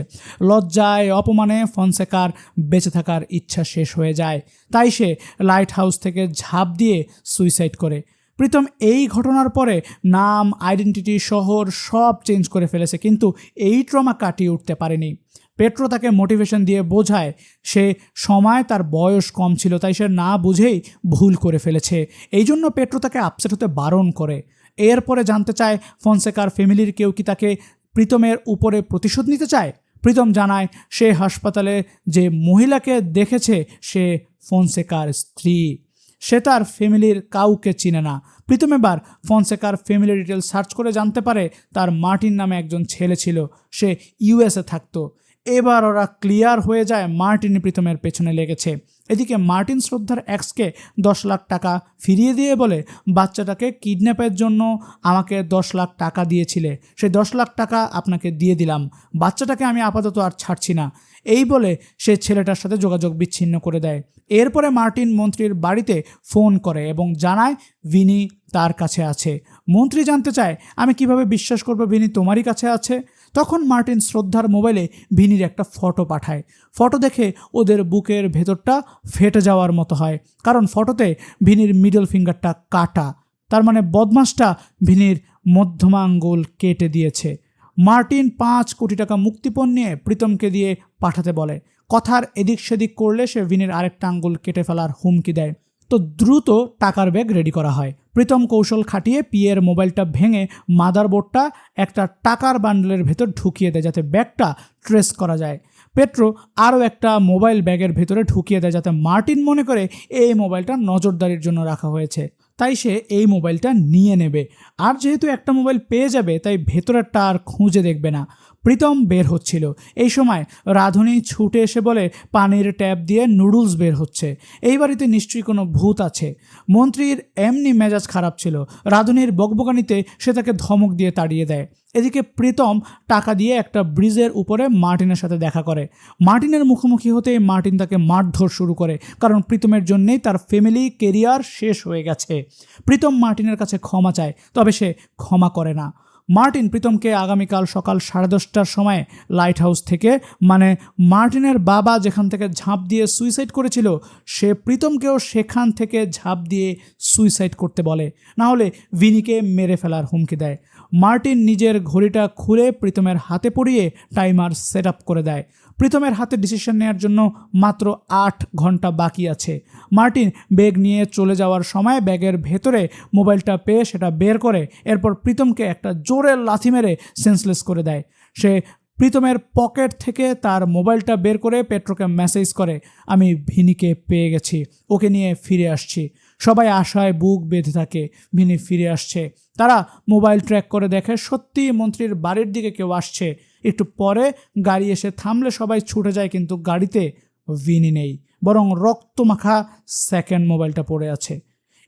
লজ্জায় অপমানে ফোনসেকার বেঁচে থাকার ইচ্ছা শেষ হয়ে যায়, তাই সে লাইট হাউস থেকে ঝাঁপ দিয়ে সুইসাইড করে। প্রীতম এই ঘটনার পরে নাম, আইডেন্টিটি, শহর সব চেঞ্জ করে ফেলেছে, কিন্তু এই ট্রমা কাটিয়ে উঠতে পারেনি। পেট্রো তাকে মোটিভেশন দিয়ে বোঝায় সে সময় তার বয়স কম ছিল, তাই সে না বুঝেই ভুল করে ফেলেছে। এই জন্য পেট্রো তাকে আপসেট হতে বারণ করে। এরপরে জানতে চায় ফোনসেকার ফ্যামিলির কেউ কি তাকে প্রীতমের উপরে প্রতিশোধ নিতে চায়। প্রীতম জানায় সে হাসপাতালে যে মহিলাকে দেখেছে সে ফোনসেকার স্ত্রী, সে তার ফ্যামিলির কাউকে চিনে না। প্রীতম এবার ফোনসেকার ফ্যামিলি ডিটেল সার্চ করে জানতে পারে তার মার্টিন নামে একজন ছেলে ছিল, সে ইউএসএ থাকতো। এবার ওরা ক্লিয়ার হয়ে যায় মার্টিন প্রীতমের পেছনে লেগেছে। এদিকে মার্টিন শ্রদ্ধার এক্সকে 10 লাখ টাকা ফিরিয়ে দিয়ে বলে বাচ্চাটাকে কিডন্যাপের জন্য আমাকে 10 লাখ টাকা দিয়েছিলে, সেই 10 লাখ টাকা আপনাকে দিয়ে দিলাম, বাচ্চাটাকে আমি আপাতত আর ছাড়ছি না। এই বলে সে ছেলেটার সাথে যোগাযোগ বিচ্ছিন্ন করে দেয়। এরপরে মার্টিন মন্ত্রীর বাড়িতে ফোন করে এবং জানায় ভিনি তার কাছে আছে। মন্ত্রী জানতে চায় আমি কিভাবে বিশ্বাস করব ভিনি তোমারই কাছে আছে। তখন মার্টিন শ্রদ্ধার মোবাইলে ভিনির একটা ফটো পাঠায়। ফটো দেখে ওদের বুকের ভেতরটা ফেটে যাওয়ার মতো হয়, কারণ ফটোতে ভিনির মিডল ফিঙ্গারটা কাটা, তার মানে বদমাসটা ভিনির মধ্যমা আঙ্গুল কেটে দিয়েছে। মার্টিন 5 কোটি টাকা মুক্তিপণ নিয়ে প্রীতমকে দিয়ে পাঠাতে বলে। কথার এদিক সেদিক করলে সে ভিনির আরেকটা আঙ্গুল কেটে ফেলার হুমকি দেয়। তো দ্রুত টাকার ব্যাগ রেডি করা হয়। প্রীতম কৌশল খাটিয়ে পিয়ের মোবাইলটা ভেঙে মাদারবোর্ডটা একটা টাকার বান্ডেলের ভেতর ঢুকিয়ে দেয় যাতে ব্যাগটা ট্রেস করা যায়। পেট্রো আরও একটা মোবাইল ব্যাগের ভেতরে ঢুকিয়ে দেয় যাতে মার্টিন মনে করে এই মোবাইলটা নজরদারির জন্য রাখা হয়েছে, তাই সে এই মোবাইলটা নিয়ে নেবে। আর যেহেতু একটা মোবাইল পেয়ে যাবে তাই ভেতরেরটা আর খুঁজে দেখবে না। প্রীতম বের হচ্ছিল, এই সময় রাধুনী ছুটে এসে বলে পানির ট্যাপ দিয়ে নুডলস বের হচ্ছে, এই বাড়িতে নিশ্চয়ই কোনো ভূত আছে। মন্ত্রীর এমনি মেজাজ খারাপ ছিল, রাধুনীর বকবকানিতে সে তাকে ধমক দিয়ে তাড়িয়ে দেয়। এদিকে প্রীতম টাকা দিয়ে একটা ব্রিজের উপরে মার্টিনের সাথে দেখা করে। মার্টিনের মুখোমুখি হতেই মার্টিন তাকে মারধর শুরু করে, কারণ প্রীতমের জন্যেই তার ফ্যামিলি কেরিয়ার শেষ হয়ে গেছে। প্রীতম মার্টিনের কাছে ক্ষমা চায়, তবে সে ক্ষমা করে না। মার্টিন প্রীতমকে আগামীকাল সকাল 10:30টার সময় লাইট হাউস থেকে, মানে মার্টিনের বাবা যেখান থেকে ঝাঁপ দিয়ে সুইসাইড করেছিল, সে প্রীতমকেও সেখান থেকে ঝাঁপ দিয়ে সুইসাইড করতে বলে, না হলে ভিনিকে মেরে ফেলার হুমকি দেয়। মার্টিন নিজের ঘড়িটা খুলে প্রীতমের হাতে পরিয়ে টাইমার সেট আপ করে দেয়। প্রীতমের হাতে ডিসিশন নেওয়ার জন্য মাত্র 8 ঘন্টা বাকি আছে। মার্টিন ব্যাগ নিয়ে চলে যাওয়ার সময় ব্যাগের ভেতরে মোবাইলটা পেয়ে সেটা বের করে এরপর প্রীতমকে একটা জোরে লাথি মেরে সেন্সলেস করে দেয়। সে প্রীতমের পকেট থেকে তার মোবাইলটা বের করে পেট্রোকে মেসেজ করে, আমি ভিনিকে পেয়ে গেছি, ওকে নিয়ে ফিরে আসছি। সবাই আশায় বুক বেঁধে থাকে ভিনি ফিরে আসছে। তারা মোবাইল ট্র্যাক করে দেখে সত্যি মন্ত্রীর বাড়ির দিকে কেউ আসছে। একটু পরে গাড়ি এসে থামলে সবাই ছুটে যায়, কিন্তু গাড়িতে ভিনি নেই, বরং রক্তমাখা সেকেন্ড মোবাইলটা পড়ে আছে।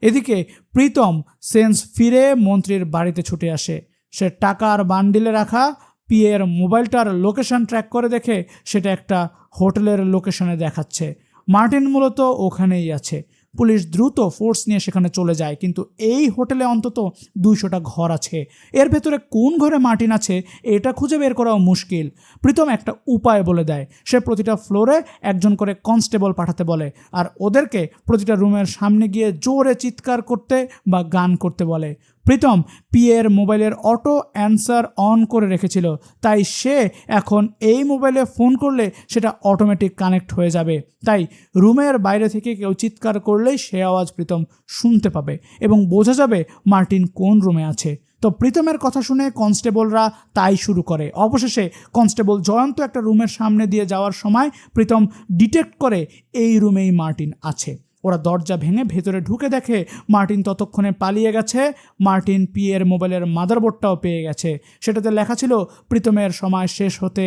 এদিকে প্রীতম সেন্স ফিরে মন্ত্রীর বাড়িতে ছুটে আসে। সে টাকার বান্ডিলে রাখা পিএর মোবাইলটার লোকেশন ট্র্যাক করে দেখে সেটা একটা হোটেলের লোকেশনে দেখাচ্ছে। মার্টিন মূলত ওখানেই আছে। পুলিশ দ্রুত ফোর্স নিয়ে সেখানে চলে যায়, কিন্তু এই হোটেলে অন্তত 200টা ঘর আছে। এর ভেতরে কোন ঘরে মার্টিন আছে এটা খুঁজে বের করাও মুশকিল। প্রীতম একটা উপায় বলে দেয়। সে প্রতিটা ফ্লোরে একজন করে কনস্টেবল পাঠাতে বলে আর ওদেরকে প্রতিটা রুমের সামনে গিয়ে জোরে চিৎকার করতে বা গান করতে বলে। প্রীতম পিএর মোবাইলের অটো অ্যান্সার অন করে রেখেছিল, তাই সে এখন এই মোবাইলে ফোন করলে সেটা অটোমেটিক কানেক্ট হয়ে যাবে। তাই রুমের বাইরে থেকে কেউ চিৎকার করলেই সে আওয়াজ প্রীতম শুনতে পাবে এবং বোঝা যাবে মার্টিন কোন রুমে আছে। তো প্রীতমের কথা শুনে কনস্টেবলরা তাই শুরু করে। অবশেষে কনস্টেবল জয়ন্ত একটা রুমের সামনে দিয়ে যাওয়ার সময় প্রীতম ডিটেক্ট করে এই রুমেই মার্টিন আছে। ওরা দরজা ভেঙে ভেতরে ঢুকে দেখে মার্টিন ততক্ষণে পালিয়ে গেছে। মার্টিন পিএর মোবাইলের মাদারবোর্ডটাও পেয়ে গেছে। সেটাতে লেখা ছিল প্রীতমের সময় শেষ হতে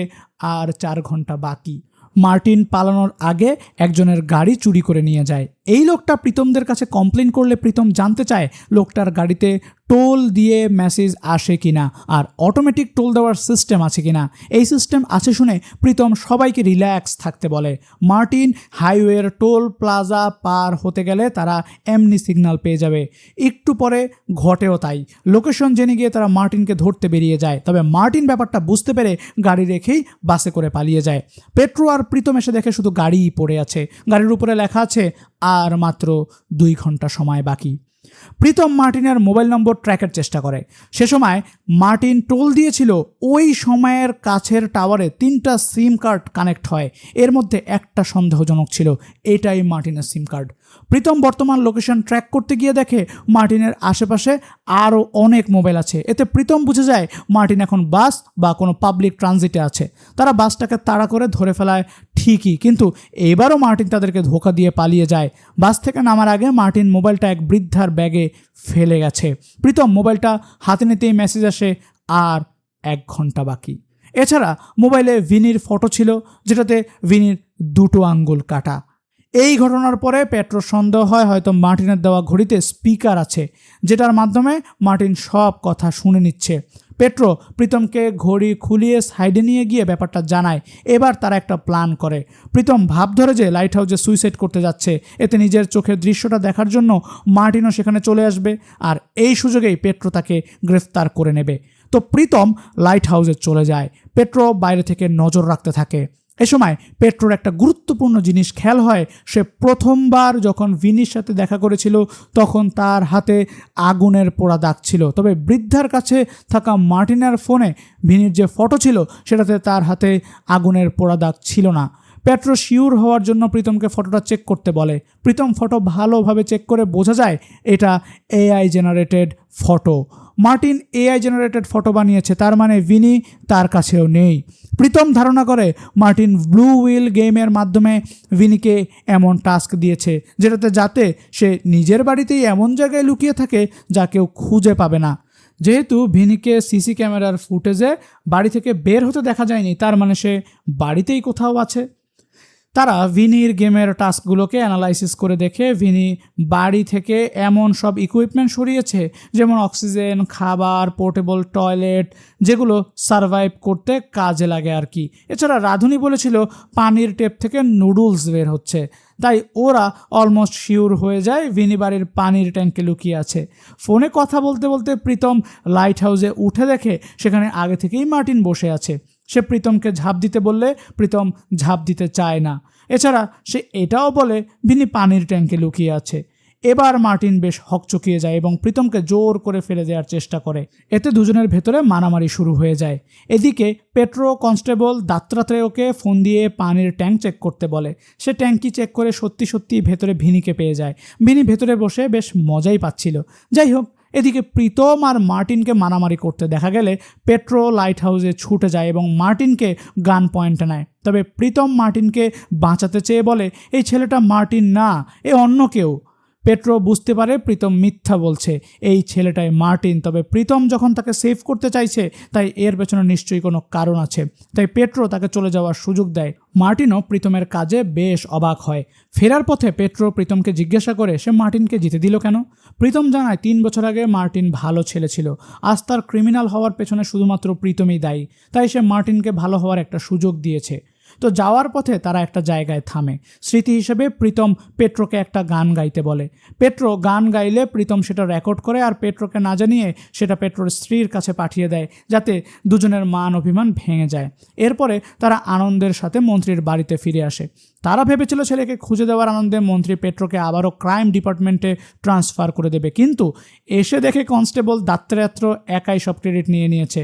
আর 4 ঘন্টা বাকি। মার্টিন পালানোর আগে একজনের গাড়ি চুরি করে নিয়ে যায়। এই লোকটা প্রীতমদের কাছে কমপ্লেন করলে প্রীতম জানতে চায় লোকটার গাড়িতে টোল দিয়ে মেসেজ আসে কিনা আর অটোমেটিক টোল দেওয়ার সিস্টেম আছে কিনা। এই সিস্টেম আছে শুনে প্রীতম সবাইকে রিল্যাক্স থাকতে বলে। মার্টিন হাইওয়ের টোল প্লাজা পার হতে গেলে তারা এমনি সিগন্যাল পেয়ে যাবে। একটু পরে ঘটেও তাই। লোকেশন জেনে গিয়ে তারা মার্টিনকে ধরতে বেরিয়ে যায়। তবে মার্টিন ব্যাপারটা বুঝতে পেরে গাড়ি রেখেই বাসে করে পালিয়ে যায়। পেট্রো আর প্রীতম এসে দেখে শুধু গাড়িই পড়ে আছে। গাড়ির উপরে লেখা আছে আর মাত্র 2 ঘন্টা সময় বাকি। প্রীতম মার্টিনের মোবাইল নম্বর ট্র্যাকের চেষ্টা করে। সে সময় মার্টিন টোল দিয়েছিল ওই সময়ের কাছের টাওয়ারে 3টা সিম কার্ড কানেক্ট হয়। এর মধ্যে একটা সন্দেহজনক ছিল, এটাই মার্টিনের সিম কার্ড। প্রীতম বর্তমান লোকেশন ট্র্যাক করতে গিয়ে দেখে মার্টিনের আশেপাশে আরও অনেক মোবাইল আছে। এতে প্রীতম বুঝে যায় মার্টিন এখন বাস বা কোনো পাবলিক ট্রানজিটে আছে। তারা বাসটাকে তাড়া করে ধরে ফেলায় ঠিকই, কিন্তু এবারও মার্টিন তাদেরকে ধোঁকা দিয়ে পালিয়ে যায়। বাস থেকে নামার আগে মার্টিন মোবাইলটা এক বৃদ্ধার ব্যাগে ফেলে গেছে। প্রীতম মোবাইলটা হাতে নিতেই মেসেজ আসে আর 1 ঘন্টা বাকি। এছাড়া মোবাইলে ভিনির ফটো ছিল, যেটাতে ভিনির 2টো আঙ্গুল কাটা। এই ঘটনার পরে পেট্রোর সন্দেহ হয় হয়তো মার্টিনের দেওয়া ঘড়িতে স্পিকার আছে, যেটার মাধ্যমে মার্টিন সব কথা শুনে নিচ্ছে। পেট্রো প্রীতমকে ঘড়ি খুলিয়ে সাইডে নিয়ে গিয়ে ব্যাপারটা জানায়। এবার তারা একটা প্ল্যান করে। প্রীতম ভাব ধরে যে লাইট হাউসে সুইসাইড করতে যাচ্ছে, এতে নিজের চোখের দৃশ্যটা দেখার জন্য মার্টিনও সেখানে চলে আসবে আর এই সুযোগেই পেট্রো তাকে গ্রেফতার করে নেবে। তো প্রীতম লাইট হাউসে চলে যায়। পেট্রো বাইরে থেকে নজর রাখতে থাকে। এ সময় পেট্রোর একটা গুরুত্বপূর্ণ জিনিস খেয়াল হয়। সে প্রথমবার যখন ভিনির সাথে দেখা করেছিল তখন তার হাতে আগুনের পোড়া দাগ ছিল, তবে বৃদ্ধার কাছে থাকা মার্টিনের ফোনে ভিনির যে ফটো ছিল সেটাতে তার হাতে আগুনের পোড়া দাগ ছিল না। পেট্রো শিওর হওয়ার জন্য প্রীতমকে ফটোটা চেক করতে বলে। প্রীতম ফটো ভালোভাবে চেক করে বোঝা যায় এটা AI generated photo. Martin AI generated photo বানিয়েছে, তার মানে ভিনি তার কাছেও নেই। প্রীতম ধারণা করে মার্টিন ব্লু হুইল গেমের মাধ্যমে ভিনিকে এমন টাস্ক দিয়েছে যাতে সে নিজের বাড়িতেই এমন জায়গায় লুকিয়ে থাকে যা কেউ খুঁজে পাবে না। যেহেতু ভিনিকে সিসি ক্যামেরার ফুটেজে বাড়ি থেকে বের হতে দেখা যায়নি, তার মানে সে বাড়িতেই কোথাও আছে। তারা ভিনির গেমের টাস্কগুলোকে অ্যানালাইসিস করে দেখে ভিনি বাড়ি থেকে এমন সব ইকুইপমেন্ট সরিয়েছে যেমন অক্সিজেন, খাবার, পোর্টেবল টয়লেট, যেগুলো সারভাইভ করতে কাজে লাগে আর কি। এছাড়া রাঁধুনি বলেছিল পানির টেপ থেকে নুডলস বের হচ্ছে, তাই ওরা অলমোস্ট শিওর হয়ে যায় ভিনি বাড়ির পানির ট্যাঙ্কে লুকিয়ে আছে। ফোনে কথা বলতে বলতে প্রীতম লাইট হাউসে উঠে দেখে সেখানে আগে থেকেই মার্টিন বসে আছে। সে প্রীতমকে ঝাঁপ দিতে বললে প্রীতম ঝাঁপ দিতে চায় না। এছাড়া সে এটাও বলে ভিনি পানির ট্যাঙ্কে লুকিয়ে আছে। এবার মার্টিন বেশ হকচকিয়ে যায় এবং প্রীতমকে জোর করে ফেলে দেওয়ার চেষ্টা করে। এতে দুজনের ভেতরে মারামারি শুরু হয়ে যায়। এদিকে পেট্রো কনস্টেবল দাত্তাত্রেয়কে ফোন দিয়ে পানির ট্যাঙ্ক চেক করতে বলে। সে ট্যাঙ্কি চেক করে সত্যি সত্যি ভেতরে ভিনিকে পেয়ে যায়। ভিনি ভেতরে বসে বেশ মজাই পাচ্ছিল। যাই হোক, এদিকে প্রীতম আর মার্টিনকে মারামারি করতে দেখা গেলে পেট্রো লাইট হাউসে ছুটে যায় এবং মার্টিনকে গান পয়েন্টে নেয়। তবে প্রীতম মার্টিনকে বাঁচাতে চেয়ে বলে এই ছেলেটা মার্টিন না, এ অন্য কেউ। পেট্রো বুঝতে পারে প্রীতম মিথ্যা বলছে, এই ছেলেটাই মার্টিন। তবে প্রীতম যখন তাকে সেভ করতে চাইছে তাই এর পেছনে নিশ্চয়ই কোনো কারণ আছে। তাই পেট্রো তাকে চলে যাওয়ার সুযোগ দেয়। মার্টিনও প্রীতমের কাজে বেশ অবাক হয়। ফেরার পথে পেট্রো প্রীতমকে জিজ্ঞাসা করে সে মার্টিনকে যেতে দিল কেন। প্রীতম জানায় 3 বছর আগে মার্টিন ভালো ছেলে ছিল, আজ তার ক্রিমিনাল হওয়ার পেছনে শুধুমাত্র প্রীতমই দায়ী। তাই সে মার্টিনকে ভালো হওয়ার একটা সুযোগ দিয়েছে। তো যাওয়ার পথে তারা একটা জায়গায় থামে। স্মৃতি হিসেবে প্রীতম পেট্রোকে একটা গান গাইতে বলে। পেট্রো গান গাইলে প্রীতম সেটা রেকর্ড করে আর পেট্রোকে না জানিয়ে সেটা পেট্রোর স্ত্রীর কাছে পাঠিয়ে দেয়, যাতে দুজনের মান অভিমান ভেঙে যায়। এরপরে তারা আনন্দের সাথে মন্ত্রীর বাড়িতে ফিরে আসে। তারা ভেবেছিল ছেলেকে খুঁজে দেওয়ার আনন্দে মন্ত্রী পেট্রোকে আবারও ক্রাইম ডিপার্টমেন্টে ট্রান্সফার করে দেবে, কিন্তু এসে দেখে কনস্টেবল দাত্তাত্রেয় একাই সব ক্রেডিট নিয়ে নিয়েছে।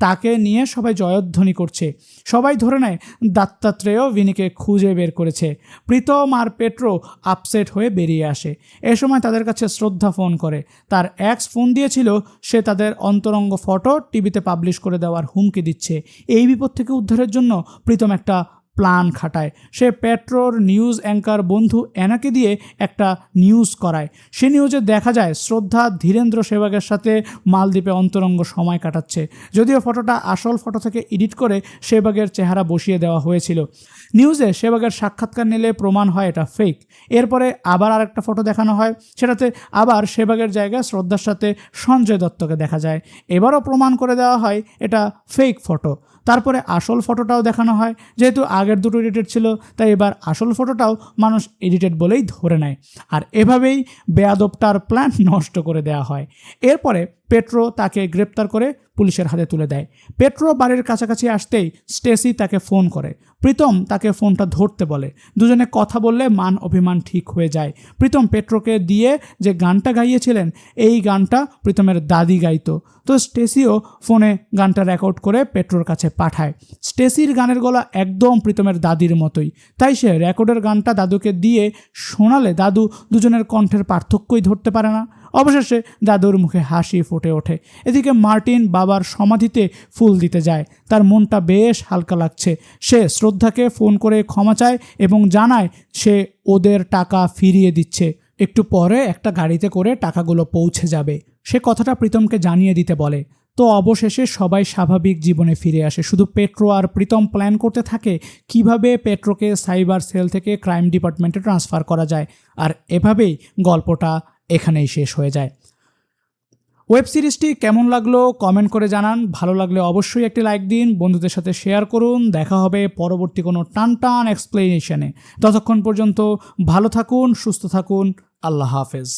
তাকে নিয়ে সবাই জয়ধ্বনি করছে। সবাই ধরে নেয় দাত্তাত্রেয় ভিনিকে খুঁজে বের করেছে। প্রীতম আর পেট্রো আপসেট হয়ে বেরিয়ে আসে। এ সময় তাদের কাছে শ্রদ্ধা ফোন করে। তার এক্স ফোন দিয়েছিল, সে তাদের অন্তরঙ্গ ফটো টিভিতে পাবলিশ করে দেওয়ার হুমকি দিচ্ছে। এই বিপদ থেকে উদ্ধারের জন্য প্রীতম একটা প্ল্যান খাটায়। সে পেট্রোর নিউজ অ্যাঙ্কার বন্ধু অ্যানাকে দিয়ে একটা নিউজ করায়। সে নিউজে দেখা যায় শ্রদ্ধা ধীরেন্দ্র সেবাগের সাথে মালদ্বীপে অন্তরঙ্গ সময় কাটাচ্ছে। যদিও ফটোটা আসল ফটো থেকে এডিট করে সেবাগের চেহারা বসিয়ে দেওয়া হয়েছিল। নিউজে সেবাগের সাক্ষাৎকার নিলে প্রমাণ হয় এটা ফেক। এরপরে আবার আরেকটা ফটো দেখানো হয়, সেটাতে আবার সেবাগের জায়গায় শ্রদ্ধার সাথে সঞ্জয় দত্তকে দেখা যায়। এবারও প্রমাণ করে দেওয়া হয় এটা ফেক ফটো। তারপরে আসল ফটোটাও দেখানো হয়। যেহেতু আগের দুটো এডিটেড ছিল তাই এবার আসল ফটোটাও মানুষ এডিটেড বলেই ধরে নেয়। আর এভাবেই বেয়াদবটার প্ল্যান নষ্ট করে দেওয়া হয়। এরপরে পেট্রো তাকে গ্রেপ্তার করে পুলিশের হাতে তুলে দেয়। পেট্রো বাড়ির কাছাকাছি আসতেই স্টেসি তাকে ফোন করে। প্রীতম তাকে ফোনটা ধরতে বলে। দুজনে কথা বললে মান অভিমান ঠিক হয়ে যায়। প্রীতম পেট্রোকে দিয়ে যে গানটা গাইয়েছিলেন এই গানটা প্রীতমের দাদি গাইতো। তো স্টেসিও ফোনে গানটা রেকর্ড করে পেট্রোর কাছে পাঠায়। স্টেসির গানের গলা একদম প্রীতমের দাদির মতোই, তাই সে রেকর্ডের গানটা দাদুকে দিয়ে শোনালে দাদু দুজনের কণ্ঠের পার্থক্যই ধরতে পারে না। অবশেষে দাদুর মুখে হাসি ফুটে ওঠে। এদিকে মার্টিন বাবার সমাধিতে ফুল দিতে যায়। তার মনটা বেশ হালকা লাগছে। সে শ্রদ্ধাকে ফোন করে ক্ষমা চায় এবং জানায় সে ওদের টাকা ফিরিয়ে দিচ্ছে। একটু পরে একটা গাড়িতে করে টাকাগুলো পৌঁছে যাবে। সে কথাটা প্রীতমকে জানিয়ে দিতে বলে। তো অবশেষে সবাই স্বাভাবিক জীবনে ফিরে আসে। শুধু পেট্রো আর প্রীতম প্ল্যান করতে থাকে কিভাবে পেট্রোকে সাইবার সেল থেকে ক্রাইম ডিপার্টমেন্টে ট্রান্সফার করা যায়। আর এভাবেই গল্পটা এখানেই শেষ হয়ে যায়। ওয়েব সিরিজটি কেমন লাগলো কমেন্ট করে জানান। ভালো লাগলে অবশ্যই একটি লাইক দিন, বন্ধুদের সাথে শেয়ার করুন। দেখা হবে পরবর্তী কোনো টান এক্সপ্লেনেশনে। ততক্ষণ পর্যন্ত ভালো থাকুন, সুস্থ থাকুন। আল্লাহ হাফেজ।